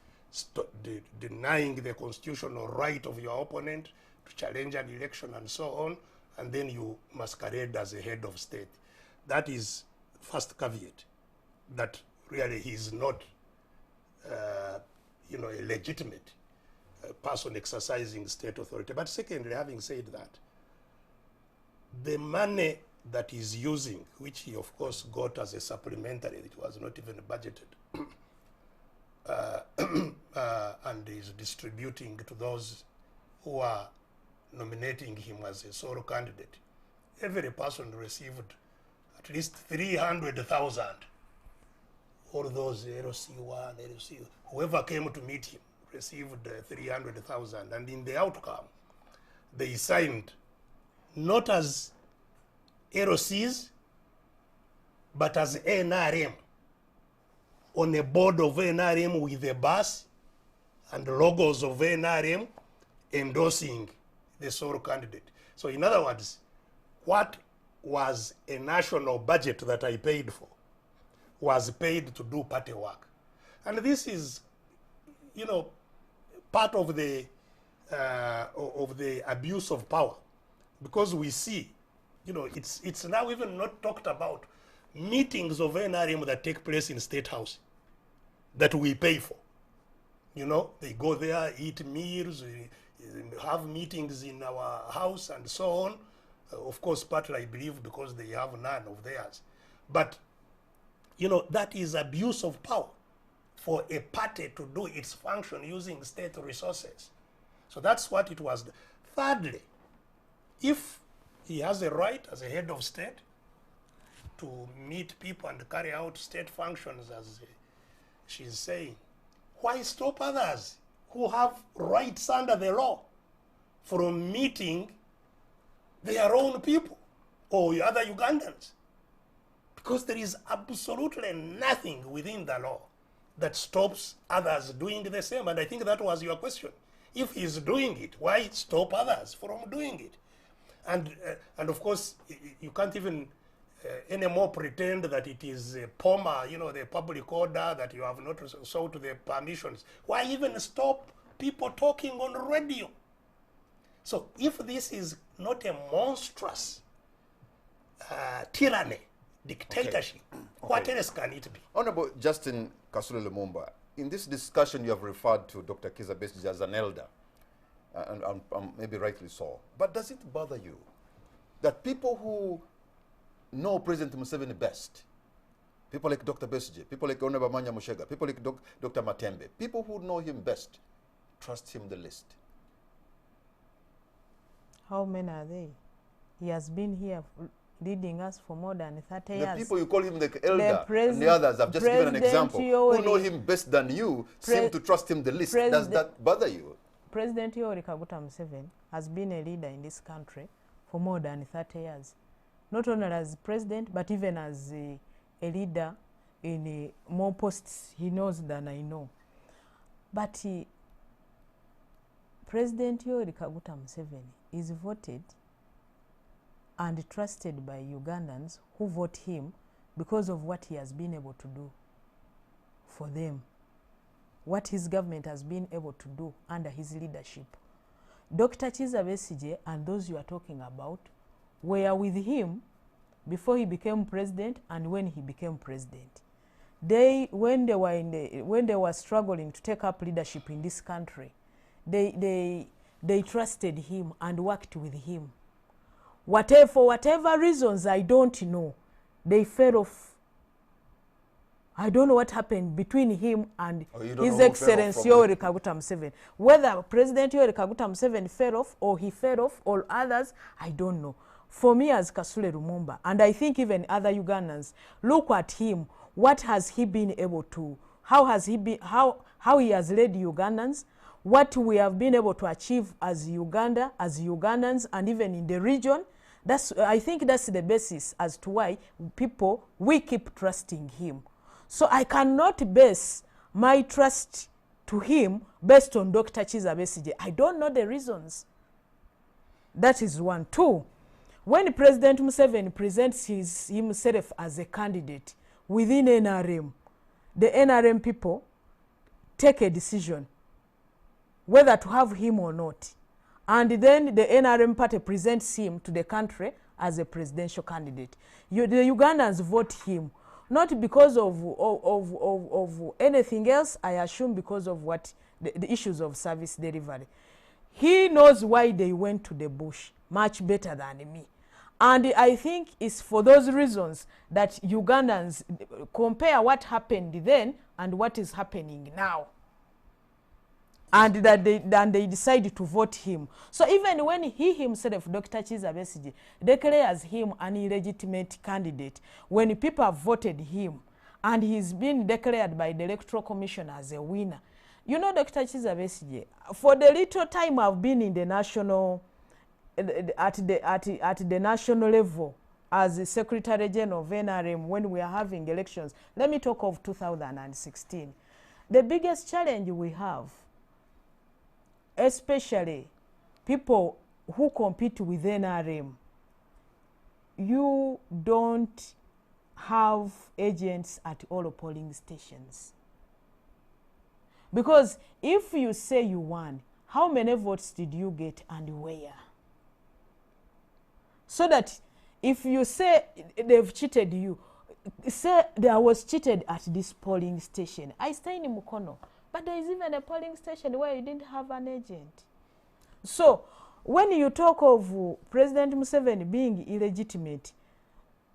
denying the constitutional right of your opponent to challenge an election and so on, and then you masquerade as a head of state. That is first caveat, that really he is not you know, a legitimate person exercising state authority. But secondly, having said that, the money that he's using, which he of course got as a supplementary, it was not even budgeted, and is distributing to those who are nominating him as a solo candidate. Every person received at least 300,000. All those LC1, LC, whoever came to meet him received 300,000. And in the outcome, they signed not as LCs, but as NRM, on a board of NRM with a bus and logos of NRM endorsing the sole candidate. So in other words, what was a national budget that I paid for was paid to do party work. And this is, you know, part of the abuse of power, because we see, you know, it's now even not talked about meetings of NRM that take place in State House that we pay for. You know, they go there, eat meals, have meetings in our house and so on. Of course, partly I believe because they have none of theirs. But, you know, that is abuse of power for a party to do its function using state resources. So that's what it was. Thirdly, if he has a right as a head of state to meet people and carry out state functions, as she's saying, why stop others who have rights under the law from meeting their own people or other Ugandans? Because there is absolutely nothing within the law that stops others doing the same. And I think that was your question. If he's doing it, why stop others from doing it? And of course, you can't even anymore pretend that it is POMA, you know, the public order, that you have not sought the permissions. Why even stop people talking on radio? So if this is not a monstrous tyranny, dictatorship, what else can it be? Honorable Justine Kasule Lumumba, in this discussion you have referred to Dr. Kizza Besigye as an elder, and maybe rightly so. But does it bother you that people who know President Museveni best, people like Dr. Besigye, people like Honorable Manya Mushega, people like Dr. Matembe, people who know him best, trust him the least? How many are they? He has been here leading us for more than 30 The years. people you call him the elder and the others, I've just given an example, who know him best than you, seem to trust him the least. Does that bother you? President Yoweri Kaguta Museveni has been a leader in this country for more than 30 years. Not only as president, but even as a leader in more posts he knows than I know. But President Yoweri Kaguta Museveni is voted and trusted by Ugandans who vote him because of what he has been able to do for them, what his government has been able to do under his leadership. Dr. Kizza Besigye and those you are talking about were with him before he became president and when he became president. When they were struggling to take up leadership in this country, they trusted him and worked with him. For whatever reasons I don't know, they fell off. I don't know what happened between him and His Excellency Yoweri Kaguta Museveni. Whether President Yoweri Kaguta Museveni fell off or he fell off or others, I don't know. For me as Kasule Lumumba, and I think even other Ugandans, look at him. What has he been able to, how he has led Ugandans, what we have been able to achieve as Uganda, as Ugandans, and even in the region. I think that's the basis as to why we keep trusting him. So I cannot base my trust to him based on Dr. Kizza Besigye. I don't know the reasons. That is one. Two, when President Museveni presents himself as a candidate within NRM, the NRM people take a decision whether to have him or not. And then the NRM party presents him to the country as a presidential candidate. The Ugandans vote him, not because of anything else, I assume because of what the issues of service delivery. He knows why they went to the bush much better than me. And I think it's for those reasons that Ugandans compare what happened then and what is happening now. And that they decided to vote him. So even when he himself, Dr. Kizza Besigye, declares him an illegitimate candidate, when people have voted him and he's been declared by the Electoral Commission as a winner, you know, Dr. Kizza Besigye, for the little time I've been in the national, at the national level as the Secretary General of NRM when we are having elections, let me talk of 2016. The biggest challenge we have, especially people who compete with NRM, you don't have agents at all polling stations. Because if you say you won, how many votes did you get and where? So that if you say they've cheated you, say there was cheated at this polling station. I stay in Mukono. But there is even a polling station where you didn't have an agent. So when you talk of President Museveni being illegitimate,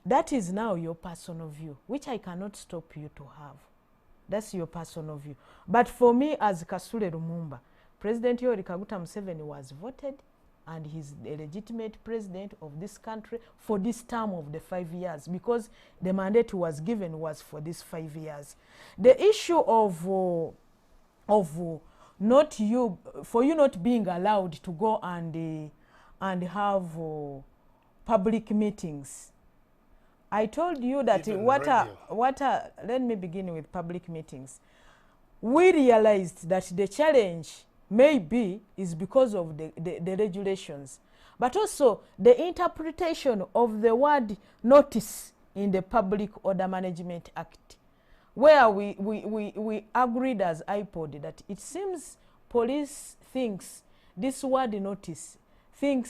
that is now your personal view, which I cannot stop you to have. That's your personal view. But for me as Kasule Lumumba, President Yoweri Kaguta Museveni was voted and he's the legitimate president of this country for this term of the 5 years, because the mandate was given was for these 5 years. The issue of you not being allowed to go and have public meetings. I told you that let me begin with public meetings. We realized that the challenge maybe is because of the regulations, but also the interpretation of the word notice in the Public Order Management Act, where we agreed as IPOD that it seems police thinks this word notice, they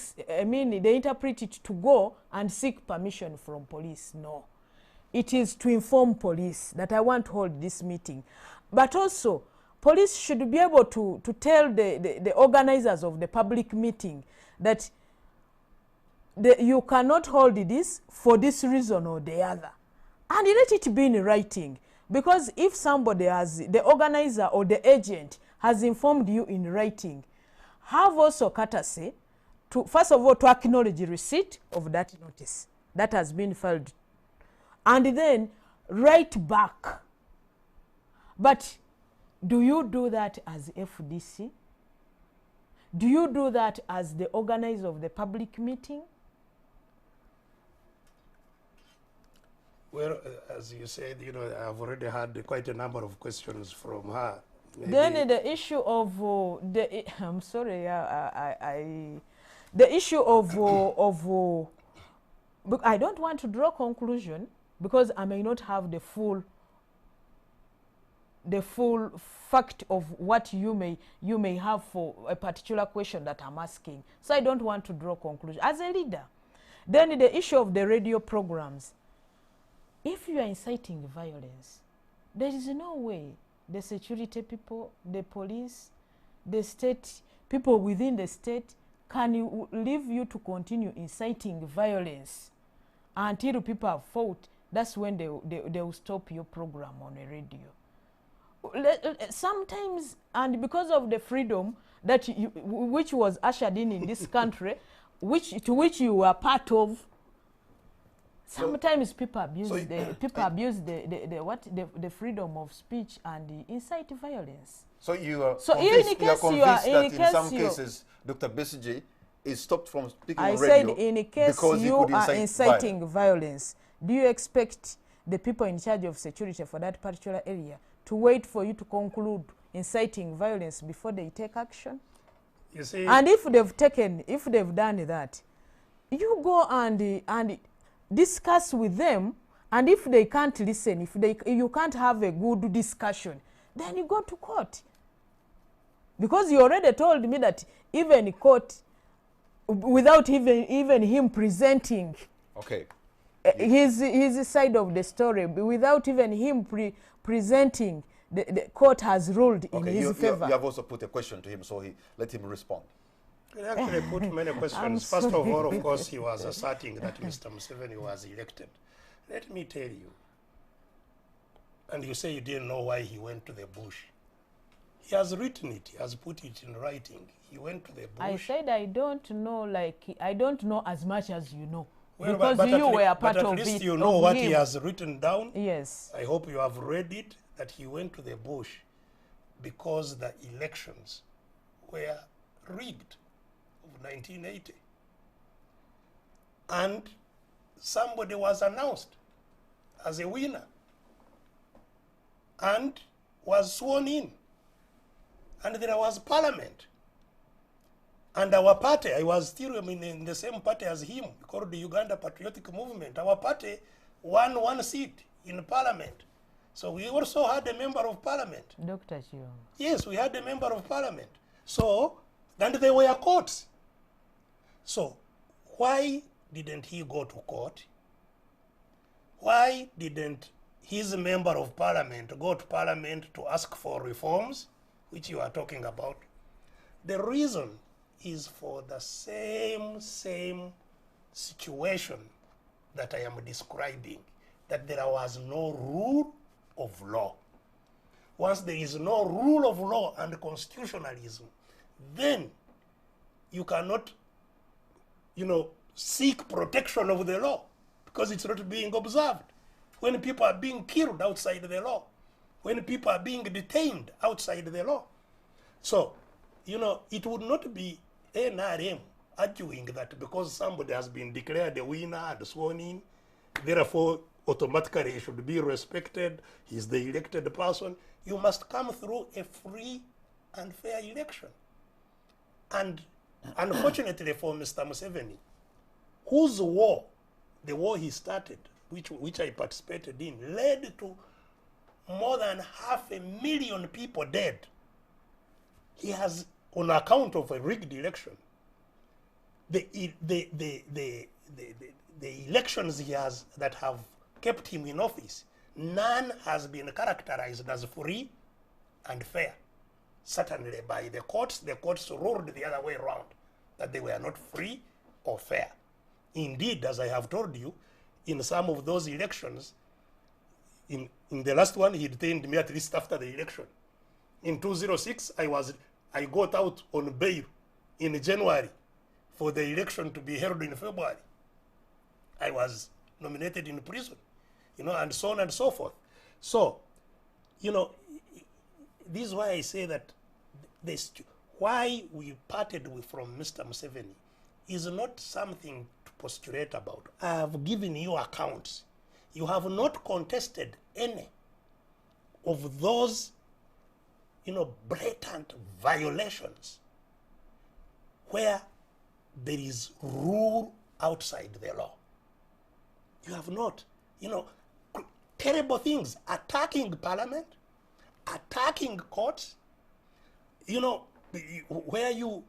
interpret it to go and seek permission from police. No. It is to inform police that I want to hold this meeting. But also, police should be able to tell the organizers of the public meeting that you cannot hold this for this reason or the other. And let it be in writing. Because if somebody the organizer or the agent has informed you in writing, have also courtesy to, first of all, to acknowledge the receipt of that notice. that has been filed, and then write back. But do you do that as FDC? Do you do that as the organizer of the public meeting? Well, as you said, you know, I've already had quite a number of questions from her. Maybe Then the issue of I'm sorry, the issue of I don't want to draw conclusion because I may not have the full fact of what you may have for a particular question that I'm asking. So I don't want to draw conclusion as a leader. Then the issue of the radio programs. If you are inciting violence, there is no way the security people, the police, the state, people within the state can leave you to continue inciting violence until people have fought. That's when they will stop your program on the radio. Sometimes, and because of the freedom that which was ushered in this country, to which you were part of, sometimes people abuse the freedom of speech and incite violence. So you are convinced that in some cases Dr. Besigye is stopped from speaking on radio. I said in case you are inciting violence, do you expect the people in charge of security for that particular area to wait for you to conclude inciting violence before they take action? You see, and if they've done that, you go and discuss with them, and if they can't listen, you can't have a good discussion, then you go to court. Because you already told me that even court, without even him presenting his side of the story, without even him presenting, the court has ruled in his favor. You have also put a question to him, so let him respond. He actually put many questions. First of all, of course, he was asserting that Mr. Museveni was elected. Let me tell you, and you say you didn't know why he went to the bush. He has written it, he has put it in writing. He went to the bush. I said I don't know, I don't know as much as you know. Well, because you were part of it. But at least you know what he has written down. Yes. I hope you have read it, that he went to the bush because the elections were rigged. 1980, and somebody was announced as a winner and was sworn in, and there was parliament, and our party, I was still in the same party as him, called the Uganda Patriotic Movement. Our party won one seat in parliament, so we also had a member of parliament. Dr. Chiu. Yes, we had a member of parliament. So, and they were courts. So, why didn't he go to court? Why didn't his member of parliament go to parliament to ask for reforms, which you are talking about? The reason is for the same situation that I am describing, that there was no rule of law. Once there is no rule of law and constitutionalism, then you cannot seek protection of the law because it's not being observed. When people are being killed outside the law, when people are being detained outside the law. So, it would not be NRM arguing that because somebody has been declared a winner and sworn in, therefore automatically he should be respected, he's the elected person. You must come through a free and fair election. And unfortunately for Mr. Museveni, whose war, the war he started, which I participated in, led to more than 500,000 people dead. He has, on account of a rigged election, the elections he has that have kept him in office, none has been characterized as free and fair. Certainly by the courts ruled the other way around, that they were not free or fair. Indeed, as I have told you, in some of those elections, in the last one, he detained me at least after the election. In 2006, I got out on bail in January for the election to be held in February. I was nominated in prison, and so on and so forth. So, this is why I say that why we parted from Mr. Museveni is not something to postulate about. I have given you accounts. You have not contested any of those, blatant violations where there is rule outside the law. You have not, terrible things, attacking parliament, attacking courts, where you,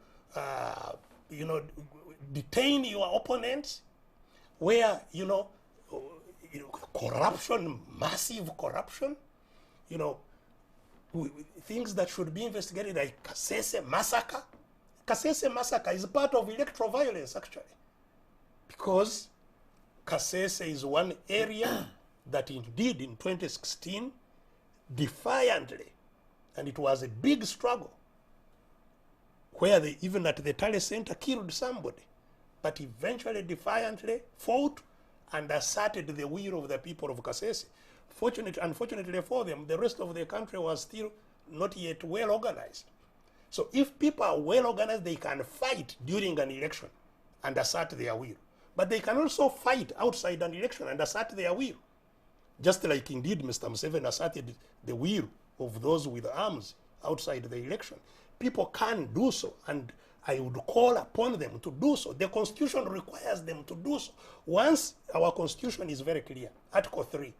detain your opponents, where, corruption, massive corruption, things that should be investigated, like Kasule massacre. Kasule massacre is part of electoral violence, actually, because Kasule is one area that indeed in 2016, defiantly, and it was a big struggle, where they, even at the Tale Center, killed somebody, but eventually defiantly fought and asserted the will of the people of Kasule. Unfortunately for them, the rest of the country was still not yet well organized. So if people are well organized, they can fight during an election and assert their will. But they can also fight outside an election and assert their will. Just like indeed Mr. Museveni asserted the will of those with arms outside the election. People can do so, and I would call upon them to do so. The Constitution requires them to do so. Once our Constitution is very clear, Article 3.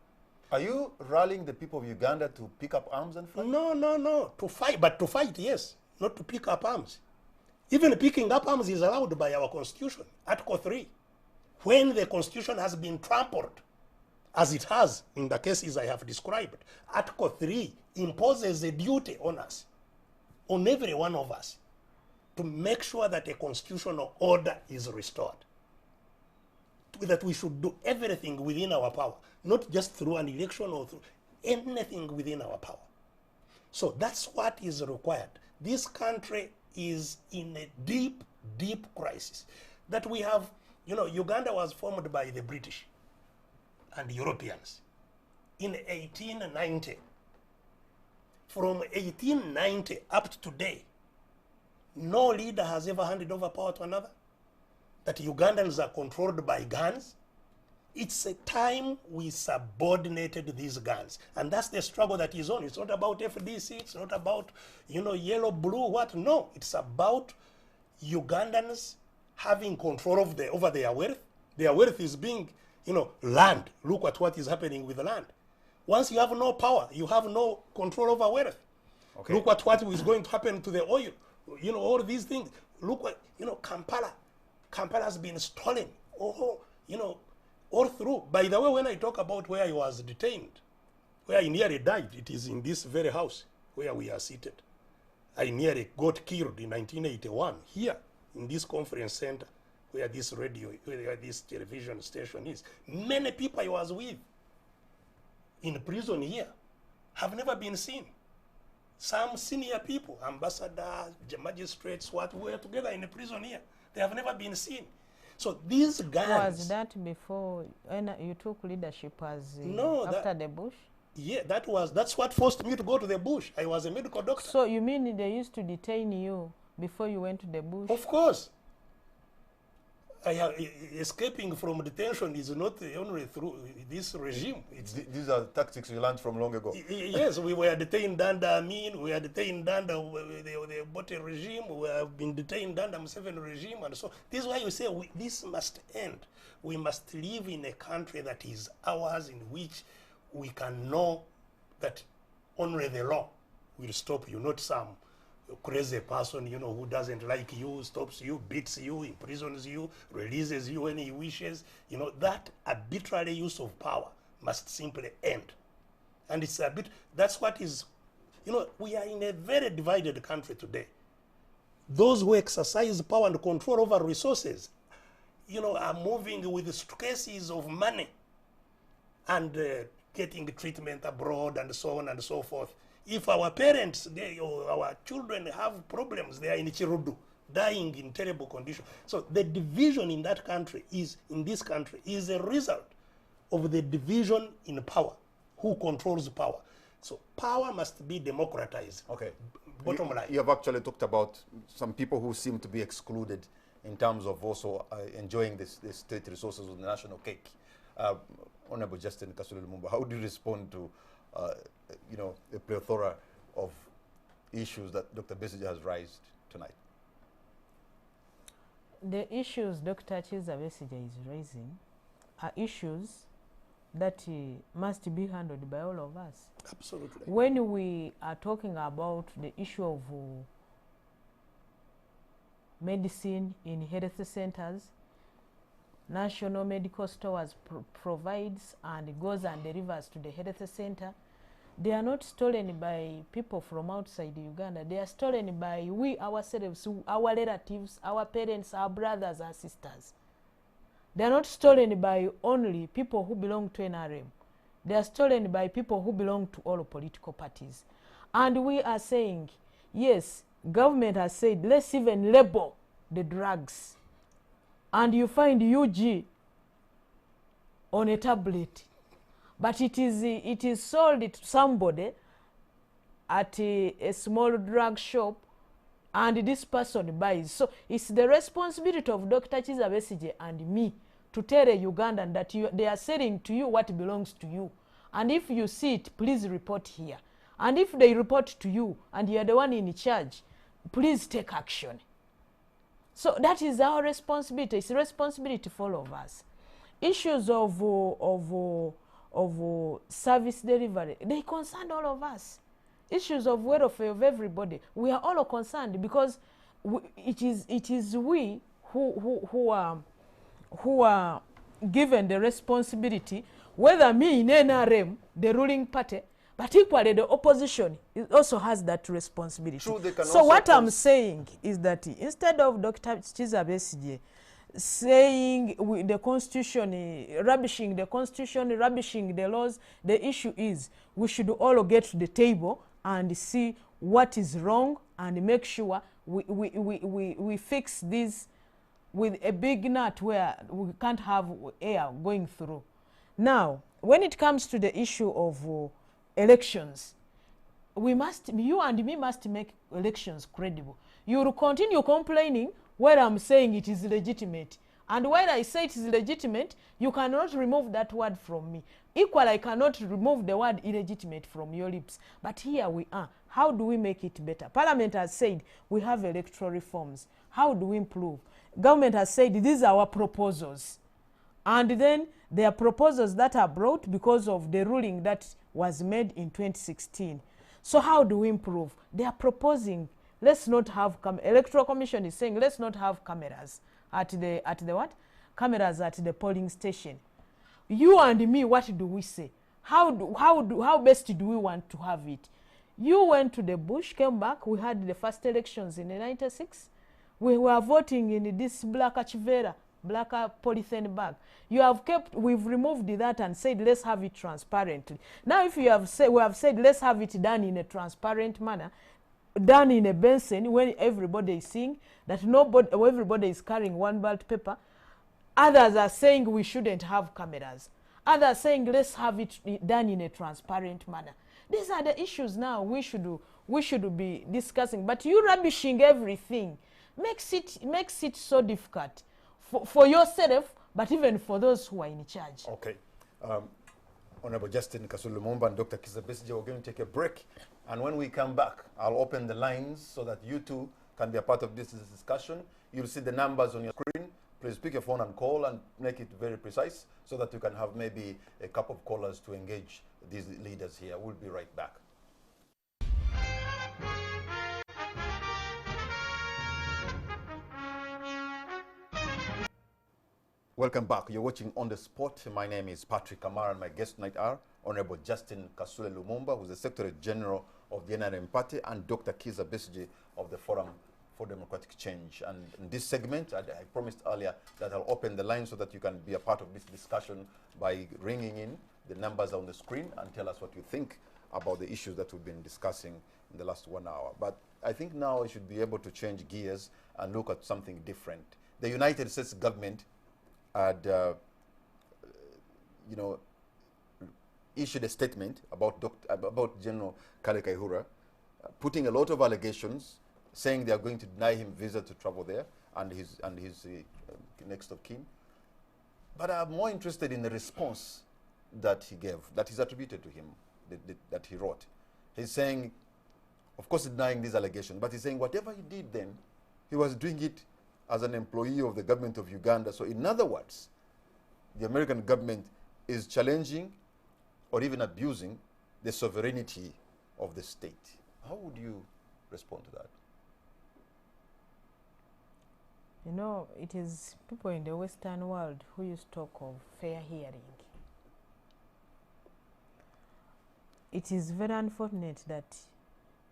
Are you rallying the people of Uganda to pick up arms and fight? No. To fight, but to fight, yes. Not to pick up arms. Even picking up arms is allowed by our Constitution, Article 3. When the Constitution has been trampled, as it has in the cases I have described, Article 3 imposes a duty on us, on every one of us, to make sure that a constitutional order is restored. That we should do everything within our power, not just through an election or through anything within our power. So that's what is required. This country is in a deep, deep crisis. That we have, Uganda was formed by the British and Europeans in 1890. From 1890 up to today, no leader has ever handed over power to another. That Ugandans are controlled by guns. It's a time we subordinated these guns. And that's the struggle that is on. It's not about FDC, it's not about, yellow, blue, what? No, it's about Ugandans having control of over their wealth. Their wealth is being, land. Look at what is happening with the land. Once you have no power, you have no control over wealth. Okay. Look at what is going to happen to the oil. All these things. Look what, Kampala has been stolen. All through. By the way, when I talk about where he was detained, where he nearly died, it is in this very house where we are seated. I nearly got killed in 1981 here in this conference center where this where this television station is. Many people I was with in prison here have never been seen. Some senior people, ambassadors, magistrates, we were together in a prison here. They have never been seen. So these guys... Was that before you took leadership as after the bush? Yeah, that's what forced me to go to the bush. I was a medical doctor. So you mean they used to detain you before you went to the bush? Of course. Escaping from detention is not only through this regime. These are tactics you learned from long ago. Yes, we were detained under Amin, we were detained under the Bote regime, we have been detained under Museveni regime, and so this is why you say this must end. We must live in a country that is ours, in which we can know that only the law will stop you, not some crazy person, who doesn't like you, stops you, beats you, imprisons you, releases you when he wishes. That arbitrary use of power must simply end. And it's that's what is, we are in a very divided country today. Those who exercise power and control over resources, are moving with suitcases of money and getting treatment abroad and so on and so forth. If our parents, or our children have problems, they are in Chirudu. dying in terrible conditions. So the division in that country is, in this country, is a result of the division in power. Who controls power? So power must be democratized. Okay. Bottom line. You have actually talked about some people who seem to be excluded in terms of also enjoying the state resources of the national cake. Honorable Justine Kasule Lumumba, how do you respond to, you know, a plethora of issues that Dr. Besigye has raised tonight? The issues Dr. Kizza Besigye is raising are issues that must be handled by all of us. Absolutely. When we are talking about the issue of medicine in health centers, National Medical Stores provides and goes and delivers to the health center. They are not stolen by people from outside Uganda. They are stolen by we ourselves, our relatives, our parents, our brothers, our sisters. They are not stolen by only people who belong to NRM. They are stolen by people who belong to all political parties. And we are saying, yes, government has said, let's even label the drugs. And you find UG on a tablet. But it is sold to somebody at a small drug shop, and this person buys. So it's the responsibility of Dr. Kizza Besigye and me to tell a Ugandan that they are selling to you what belongs to you. And if you see it, please report here. And if they report to you and you are the one in charge, please take action. So that is our responsibility. It's a responsibility for all of us. Issues of service delivery, they concern all of us. Issues of welfare of everybody, we are all concerned, because it is we who are given the responsibility, whether me in NRM, the ruling party, but equally the opposition also has that responsibility. True, they can so also what I'm saying is that instead of Dr. Kizza Besigye saying the constitution, rubbishing the constitution, rubbishing the laws, the issue is we should all get to the table and see what is wrong and make sure we fix this with a big nut where we can't have air going through. Now, when it comes to the issue of elections, you and me must make elections credible. You will continue complaining where I'm saying it is legitimate. And while I say it is legitimate, you cannot remove that word from me. Equally, I cannot remove the word illegitimate from your lips. But here we are. How do we make it better? Parliament has said we have electoral reforms. How do we improve? Government has said these are our proposals. And then there are proposals that are brought because of the ruling that was made in 2016. So how do we improve? They are proposing, let's not have Electoral Commission is saying let's not have cameras at the what? Cameras at the polling station. You and me, what do we say? How best do we want to have it? You went to the bush, came back, we had the first elections in 96. We were voting in this black achivera, black polythene bag. You have kept, we've removed that and said let's have it transparently. Now if you have said, we have said let's have it done in a transparent manner, done in a basin when everybody is seeing that everybody is carrying one ballot paper. Others are saying we shouldn't have cameras. Others are saying let's have it done in a transparent manner. These are the issues now we should be discussing. But you rubbishing everything makes it so difficult for yourself, but even for those who are in charge. Okay. Honorable Justine Kasule Lumumba and Dr. Kizza Besigye, we're going to take a break. And when we come back, I'll open the lines so that you too can be a part of this discussion. You'll see the numbers on your screen. Please pick your phone and call and make it very precise so that you can have maybe a couple of callers to engage these leaders here. We'll be right back. Welcome back. You're watching On the Spot. My name is Patrick Kamara and my guest tonight are Honorable Justine Kasule Lumumba, who's the Secretary General of the NRM Party, and Dr. Kizza Besigye of the Forum for Democratic Change. And in this segment, I promised earlier that I'll open the line so that you can be a part of this discussion by ringing in the numbers on the screen and tell us what you think about the issues that we've been discussing in the last 1 hour. But I think now we should be able to change gears and look at something different. The United States government had, issued a statement about General Kale Kaihura, putting a lot of allegations, saying they are going to deny him visa to travel there and his next of kin. But I'm more interested in the response that he gave, that is attributed to him, that he wrote. He's saying, of course, denying these allegations, but he's saying whatever he did then, he was doing it as an employee of the government of Uganda. So in other words, the American government is challenging or even abusing the sovereignty of the state. How would you respond to that? You know, it is people in the Western world who used to talk of fair hearing. It is very unfortunate that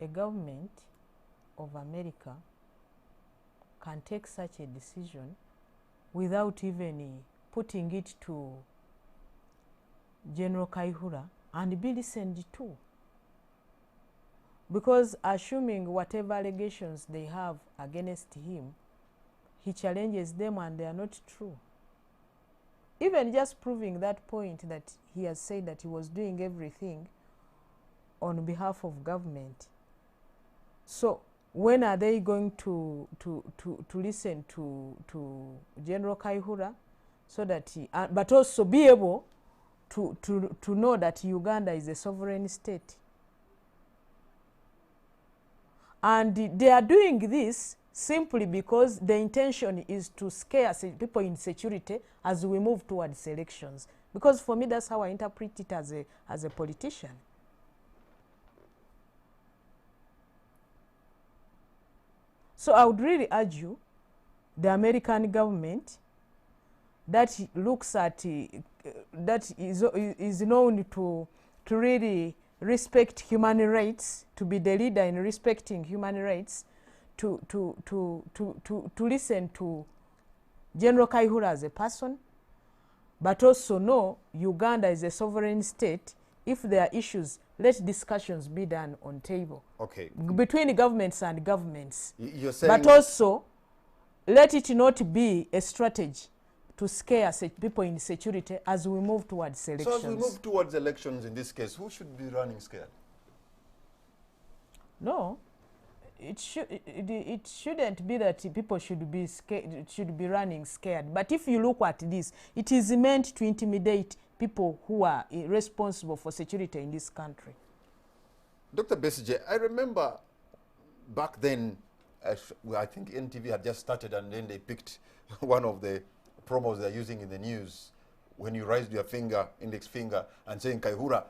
a government of America can take such a decision without even putting it to General Kaihura and be listened to. Because assuming whatever allegations they have against him, he challenges them and they are not true. Even just proving that point that he has said that he was doing everything on behalf of government. So when are they going to listen to General Kaihura so that he, but also be able to know that Uganda is a sovereign state? And they are doing this simply because the intention is to scare people in security as we move towards elections. Because for me, that's how I interpret it as a politician. So I would really argue the American government that looks at, that is known to really respect human rights, to be the leader in respecting human rights, to listen to General Kaihura as a person, but also know Uganda is a sovereign state. If there are issues, let discussions be done on table. Okay. Between governments and governments. You're saying, but also, let it not be a strategy to scare people in security as we move towards elections. So as we move towards elections in this case, who should be running scared? No. It shouldn't be that people should be scared, should be running scared. But if you look at this, it is meant to intimidate people who are responsible for security in this country. Dr. Besigye, I remember back then, I think NTV had just started and then they picked one of the promos they're using in the news when you raised your finger, index finger, and saying Kaihura,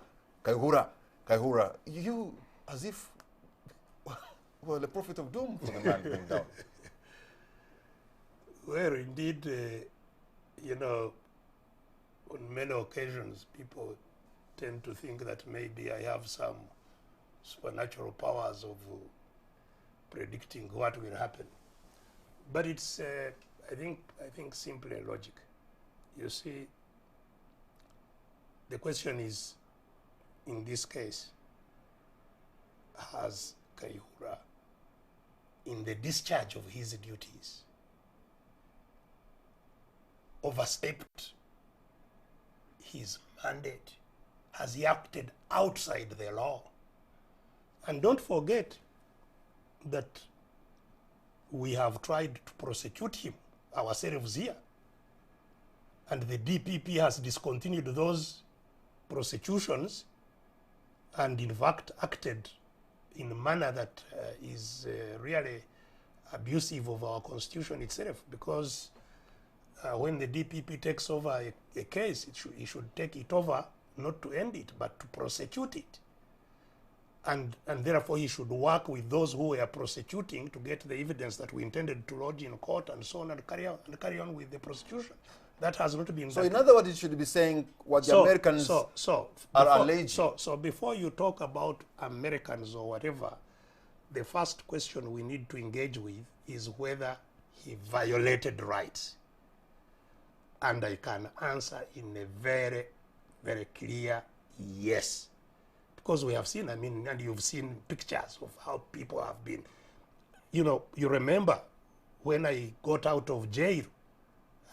Kaihura, Kaihura. You, as if, well, the prophet of doom for the man going down. Well, indeed, you know, on many occasions, people tend to think that maybe I have some supernatural powers of predicting what will happen. But it's, I think simply logic. You see, the question is, in this case, has Kaihura, in the discharge of his duties, overstepped his mandate? Has he acted outside the law? And don't forget that we have tried to prosecute him ourselves here, and the DPP has discontinued those prosecutions and in fact acted in a manner that is really abusive of our constitution itself, because when the DPP takes over a case, it should take it over not to end it, but to prosecute it. And therefore he should work with those who were prosecuting to get the evidence that we intended to lodge in court and so on, and carry on with the prosecution. That has not been done. So in other words, it should be saying what the Americans are alleging. So before you talk about Americans or whatever, the first question we need to engage with is whether he violated rights. And I can answer in a very, very clear yes. Because we have seen, I mean, and you've seen pictures of how people have been you know, you remember when I got out of jail,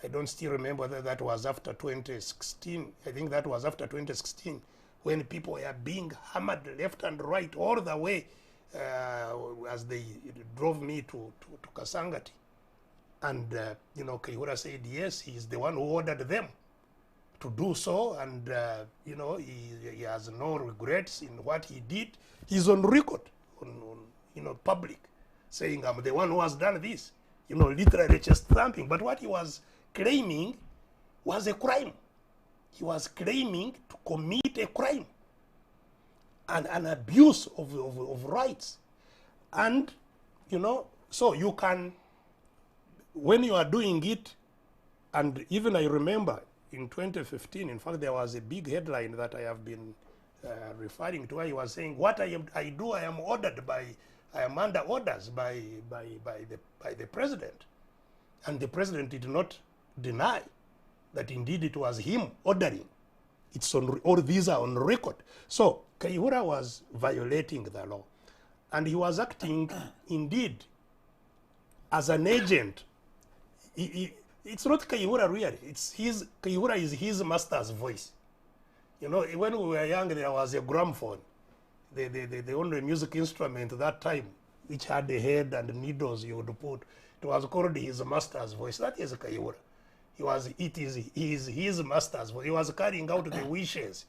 I don't still remember whether that was after 2016. I think that was after 2016, when people were being hammered left and right all the way as they drove me to Kasangati. And, you know, Kayihura said, yes, he's the one who ordered them to do so. And, you know, he has no regrets in what he did. He's on record, you know, public, saying, I'm the one who has done this. You know, literally chest thumping. But what he was claiming was a crime. He was claiming to commit a crime, an abuse of rights. And, you know, so you can, when you are doing it, and even I remember in 2015, in fact, there was a big headline that I have been referring to, where he was saying, what I do, I am ordered by, I am under orders by the president. And the president did not deny that indeed it was him ordering. It's on, all these are on record. So Kayihura was violating the law. And he was acting indeed as an agent. It's not Kayihura really, it's his, Kayihura is his master's voice. You know, when we were young, there was a gramophone, the only music instrument at that time, which had a head and needles you would put. It was called his master's voice. That is Kayihura. He is his master's voice. He was carrying out the wishes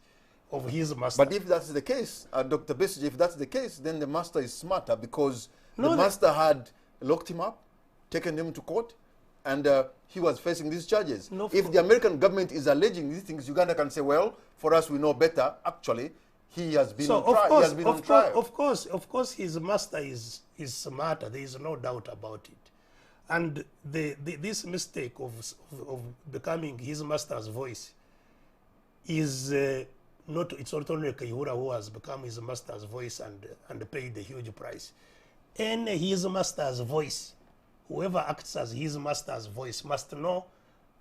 of his master. But if that's the case, Dr. Besigye, if that's the case, then the master is smarter, because the master had locked him up, taken him to court, and he was facing these charges. If the American government is alleging these things, Uganda can say, well, for us, we know better. Actually, he has been on trial. He has been on trial. Of course, his master is smarter. There is no doubt about it. And this mistake of becoming his master's voice is not, it's not only Kayihura who has become his master's voice and paid a huge price. And his master's voice, whoever acts as his master's voice, must know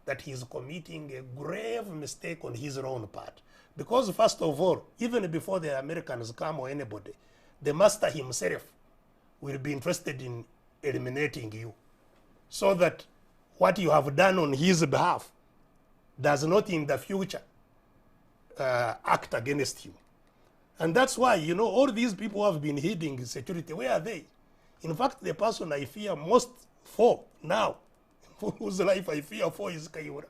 that he is committing a grave mistake on his own part. Because first of all, even before the Americans come or anybody, the master himself will be interested in eliminating you, so that what you have done on his behalf does not in the future act against you. And that's why, you know, all these people who have been hiding security, where are they? In fact, the person I fear most for now, whose life I fear for, is Kayihura.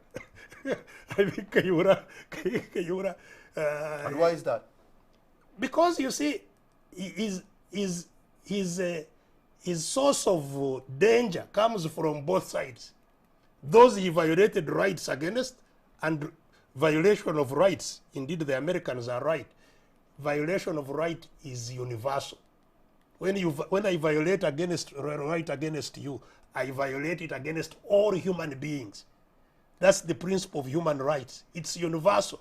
I think Kayihura. And why is that? Because, you see, his source of danger comes from both sides. Those he violated rights against, and violation of rights. Indeed, the Americans are right. Violation of right is universal. When I violate right against you, I violate it against all human beings. That's the principle of human rights. It's universal.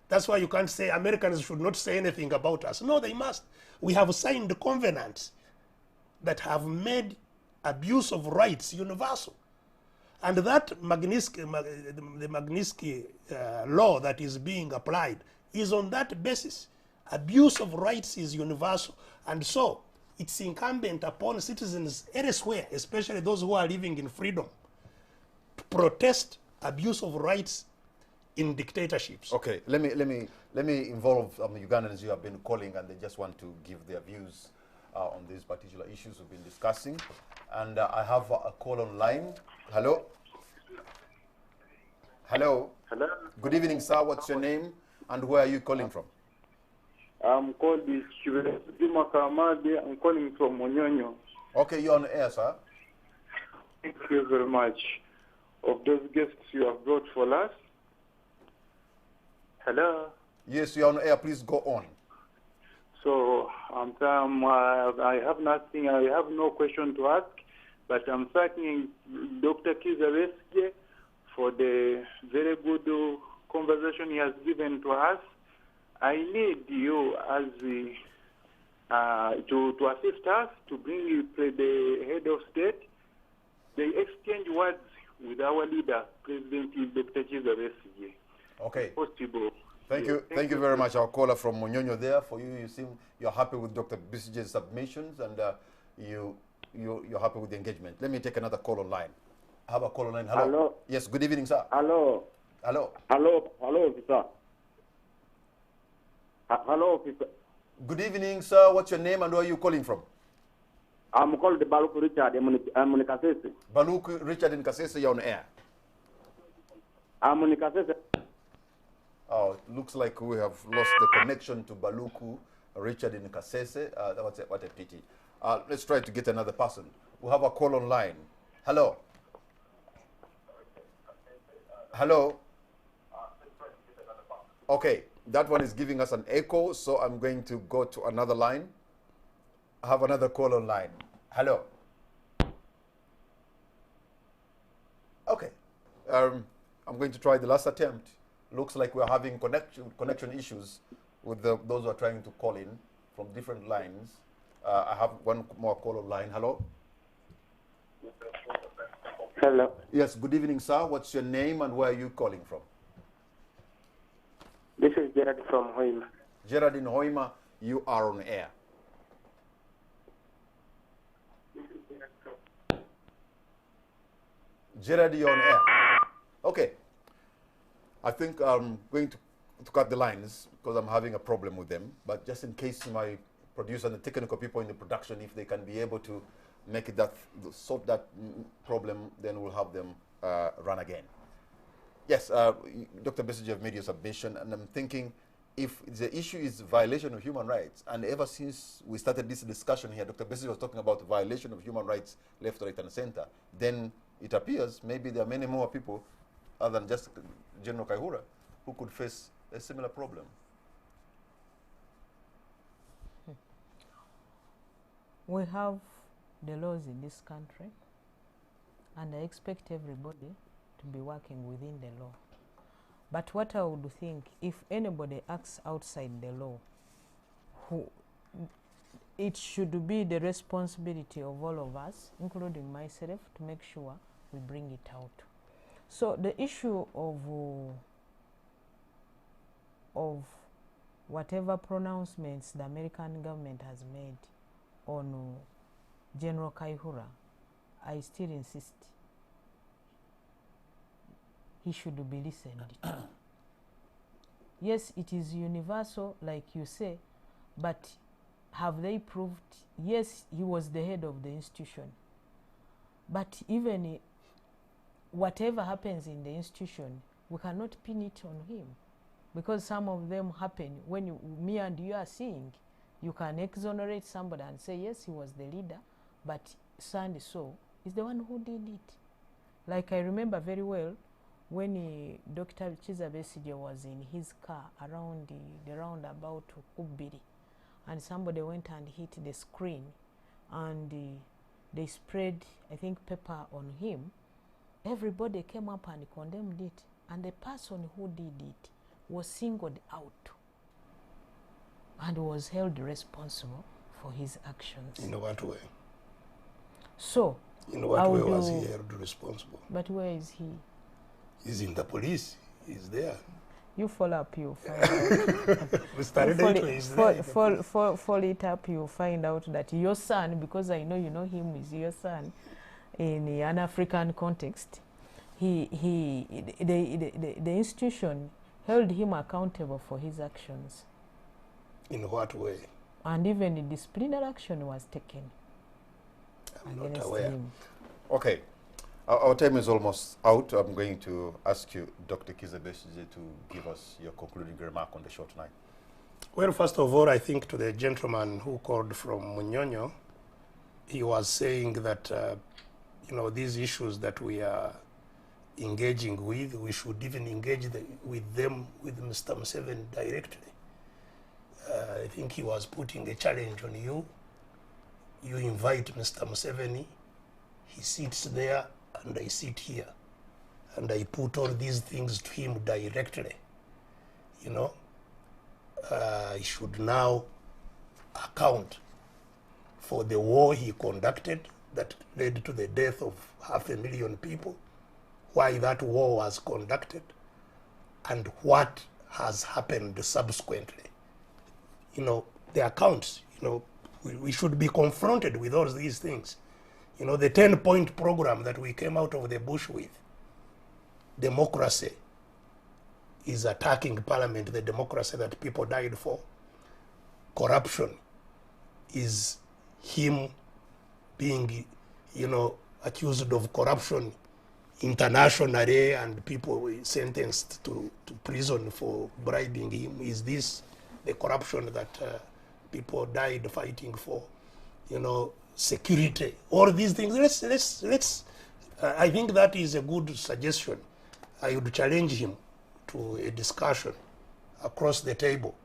That's why you can't say Americans should not say anything about us. No, they must. We have signed covenants that have made abuse of rights universal. And that the Magnitsky law that is being applied is on that basis. Abuse of rights is universal. And so it's incumbent upon citizens elsewhere, especially those who are living in freedom, to protest abuse of rights in dictatorships. Okay, let me involve Ugandans who have been calling, and they just want to give their views on these particular issues we've been discussing. And I have a call online. Hello? Hello? Hello? Good evening, sir. What's your name and where are you calling from? I'm called Juma Kamadi. I'm calling from Munyonyo. Okay, you're on air, sir. Thank you very much of those guests you have brought for us. Hello? Yes, you're on air. Please go on. So I have nothing, I have no question to ask, but I'm thanking Dr. Kizza for the very good conversation he has given to us. I need you as to assist us to bring the head of state. They exchange words with our leader, President Dr. Kizza. Okay. Possible. Thank you. Thank you very much. Our caller from Munyonyo there. For you, you seem you're happy with Dr. Besigye's submissions, and you you're happy with the engagement. Let me take another call online. I have a call online. Hello. Hello. Yes, good evening, sir. Hello. Hello. Hello, officer. Hello, officer. Good evening, sir. What's your name and where are you calling from? I'm called Baluk Richard. I'm in Kasese. Baluk Richard in Kasese, you're on air. I'm in Kasese. Oh, it looks like we have lost the connection to Baluku Richard in Kasese. What a pity. Let's try to get another person. We have a call online. Hello. Hello. Okay, that one is giving us an echo, so I'm going to go to another line. I have another call online. Hello. Okay. I'm going to try the last attempt. Looks like we're having connection issues with those who are trying to call in from different lines. I have one more call online. Hello. Hello. Yes, good evening, sir. What's your name and where are you calling from? This is Gerard from Hoima. Gerard in Hoima, you are on air. Gerard, you're on air. Okay. I think I'm going to cut the lines because I'm having a problem with them. But just in case my producer and the technical people in the production, if they can be able to make it sort that problem, then we'll have them run again. Yes, Dr. Besigye, you've made your submission, and I'm thinking if the issue is violation of human rights, and ever since we started this discussion here, Dr. Besigye was talking about violation of human rights left, right, and center, then it appears maybe there are many more people other than just General Kaihura who could face a similar problem. We have the laws in this country, and I expect everybody to be working within the law. But what I would think, if anybody acts outside the law, it should be the responsibility of all of us, including myself, to make sure we bring it out. So the issue of whatever pronouncements the American government has made on General Kaihura, I still insist he should be listened to. Yes, it is universal, like you say, but have they proved? Yes, he was the head of the institution. But even whatever happens in the institution, we cannot pin it on him, because some of them happen when me and you are seeing. You can exonerate somebody and say, yes, he was the leader, but so and so is the one who did it. Like I remember very well when Dr. Kizza Besigye was in his car around the roundabout Kubiri, and somebody went and hit the screen, and they spread, I think, pepper on him. Everybody came up and condemned it, and the person who did it was singled out and was held responsible for his actions. In what way? So, in what way was he held responsible? But where is he? He's in the police. He's there. You follow up, you find out. We started follow it up, you find out that your son, because I know you know him, is your son in an African context. The institution held him accountable for his actions. In what way? And even the disciplinary action was taken. I'm not aware. Him. Okay. Our time is almost out. I'm going to ask you, Dr. Kizza Besigye, to give us your concluding remark on the show tonight. Well, first of all, I think to the gentleman who called from Munyonyo, he was saying that, you know, these issues that we are engaging with, we should even engage with them, with Mr. Museveni directly. I think he was putting a challenge on you. You invite Mr. Museveni, he sits there, and I sit here, and I put all these things to him directly. You know, he should now account for the war he conducted that led to the death of 500,000 people, why that war was conducted, and what has happened subsequently. You know, the accounts, you know, we should be confronted with all these things. You know, the 10-point program that we came out of the bush with, democracy is attacking parliament, the democracy that people died for. Corruption is him being, you know, accused of corruption internationally and people sentenced to prison for bribing him. Is this the corruption that people died fighting for? You know, security, all these things. Let's I think that is a good suggestion. I would challenge him to a discussion across the table.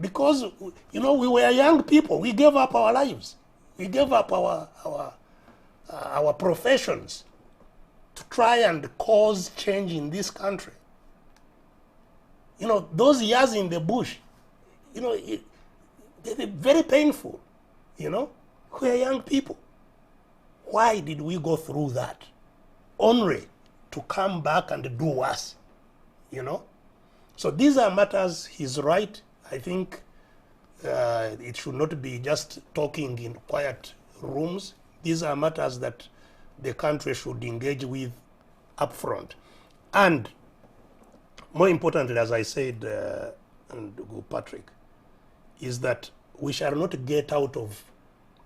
Because, you know, we were young people. We gave up our lives. We gave up our professions to try and cause change in this country. You know, those years in the bush, you know, they're very painful, you know. We are young people. Why did we go through that? Only to come back and do worse, you know. So these are matters. He's right. I think it should not be just talking in quiet rooms. These are matters that the country should engage with upfront. And more importantly, as I said, and Patrick, is that we shall not get out of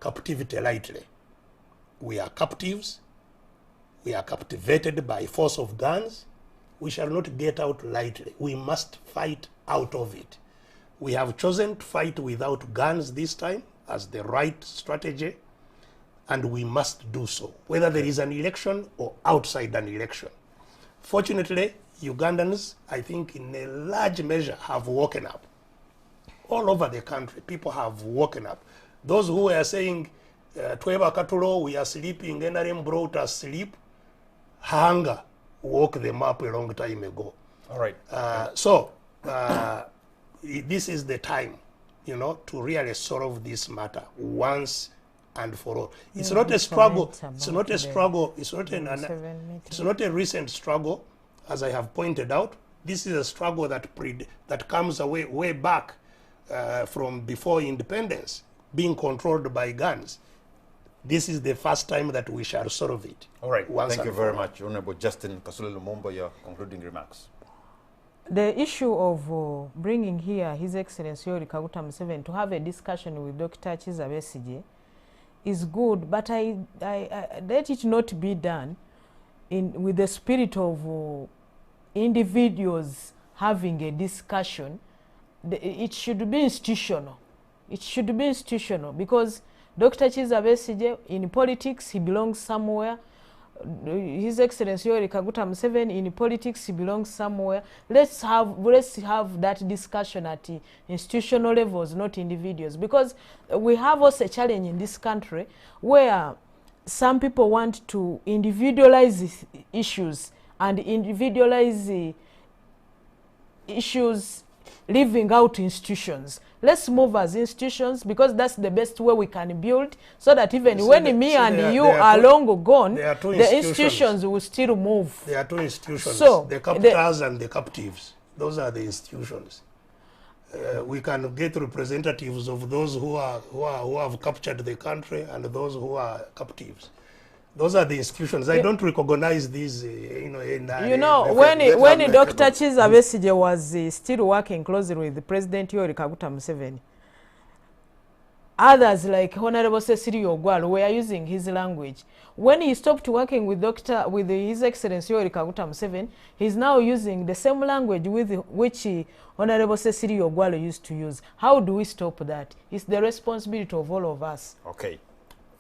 captivity lightly. We are captives. We are captivated by force of guns. We shall not get out lightly. We must fight out of it. We have chosen to fight without guns this time as the right strategy, and we must do so, whether there is an election or outside an election. Fortunately, Ugandans, I think in a large measure, have woken up. All over the country, people have woken up. Those who were saying, Tweba Katulo, we are sleeping, NRM brought us sleep, hunger woke them up a long time ago. All right. This is the time, you know, to really solve this matter once and for all. It's not a struggle. It's not a struggle. It's not it's not a recent struggle, as I have pointed out. This is a struggle that comes way back from before independence, being controlled by guns. This is the first time that we shall solve it. All right. Thank you very much, Honorable Justine Kasule Lumumba. Your concluding remarks. The issue of bringing here His Excellency Yoweri Kaguta Museveni to have a discussion with Dr. Kizza Besigye is good, but I let it not be done with the spirit of individuals having a discussion. It should be institutional. It should be institutional because Dr. Kizza Besigye, in politics, he belongs somewhere. His Excellency Yoweri Kaguta Museveni, in politics, he belongs somewhere. Let's have that discussion at institutional levels, not individuals, because we have also a challenge in this country where some people want to individualize issues and individualize issues leaving out institutions. Let's move as institutions because that's the best way we can build so that even when me and you are long gone, the institutions will still move. There are two institutions, so the captors and the captives. Those are the institutions. We can get representatives of those who have captured the country and those who are captives. Those are the institutions. I don't recognize these, when Dr. Kizza Besigye was still working closely with President Yoweri Kaguta Museveni, others like Honorable Cecily Ogwalo were using his language. When he stopped working with His Excellency Yoweri Kaguta Museveni, he's now using the same language which Honorable Cecily Ogwalo used to use. How do we stop that? It's the responsibility of all of us. Okay.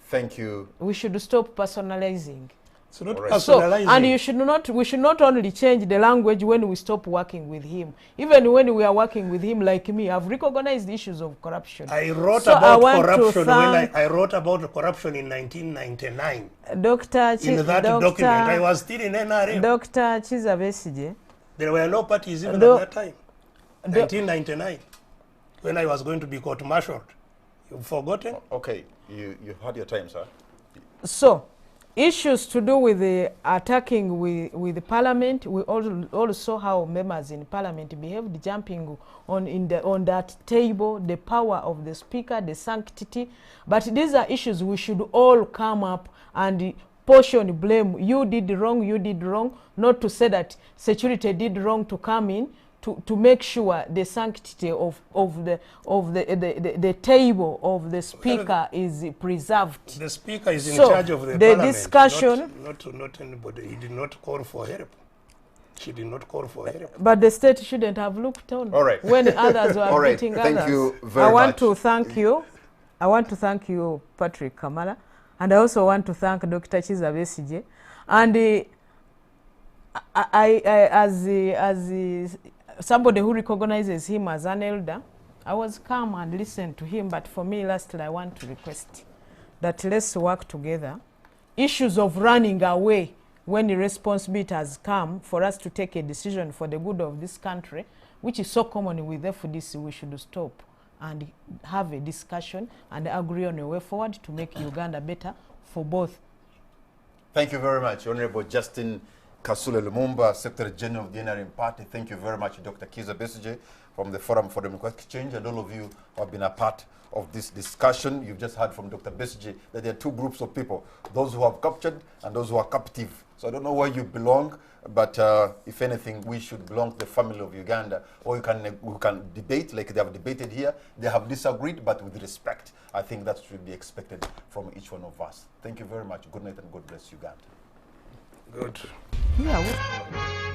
Thank you. We should stop personalizing. It's not personalizing. And we should not only change the language when we stop working with him. Even when we are working with him, like me, I've recognized the issues of corruption. I wrote about corruption I wrote about corruption in 1999. In that document, I was still in NRM. Dr. Kizza Besigye. There were no parties even at that time. 1999, when I was going to be court-martialed. You've forgotten? Okay, you had your time, sir. So, issues to do with the attacking with the parliament. We also saw how members in parliament behaved, jumping on that table, the power of the speaker, the sanctity. But these are issues we should all come up and portion blame. You did wrong, not to say that security did wrong to come in to make sure the sanctity of the table of the speaker is preserved. The speaker is in So, charge of the the parliament, discussion, not anybody. He did not call for help. She did not call for help. but the state shouldn't have looked on All right. when others were All right. beating Thank others. you very I want much. to thank you. I want to thank you, Patrick Kamala, and I also want to thank Dr. Kizza Besigye. And as somebody who recognizes him as an elder, I was calm and listened to him. But for me, lastly, I want to request that let's work together. Issues of running away when the responsibility has come for us to take a decision for the good of this country, which is so common with FDC, we should stop and have a discussion and agree on a way forward to make Uganda better for both. Thank you very much, Honorable Justine Kasule Lumumba, Secretary General of the NRM Party. Thank you very much, Dr. Kizza Besigye from the Forum for Democratic Change, and all of you who have been a part of this discussion. You've just heard from Dr. Besigye that there are two groups of people, those who have captured and those who are captive. So I don't know where you belong, but if anything, we should belong to the family of Uganda, or we can debate like they have debated here. They have disagreed, but with respect. I think that should be expected from each one of us. Thank you very much. Good night and God bless Uganda. Good. Yeah.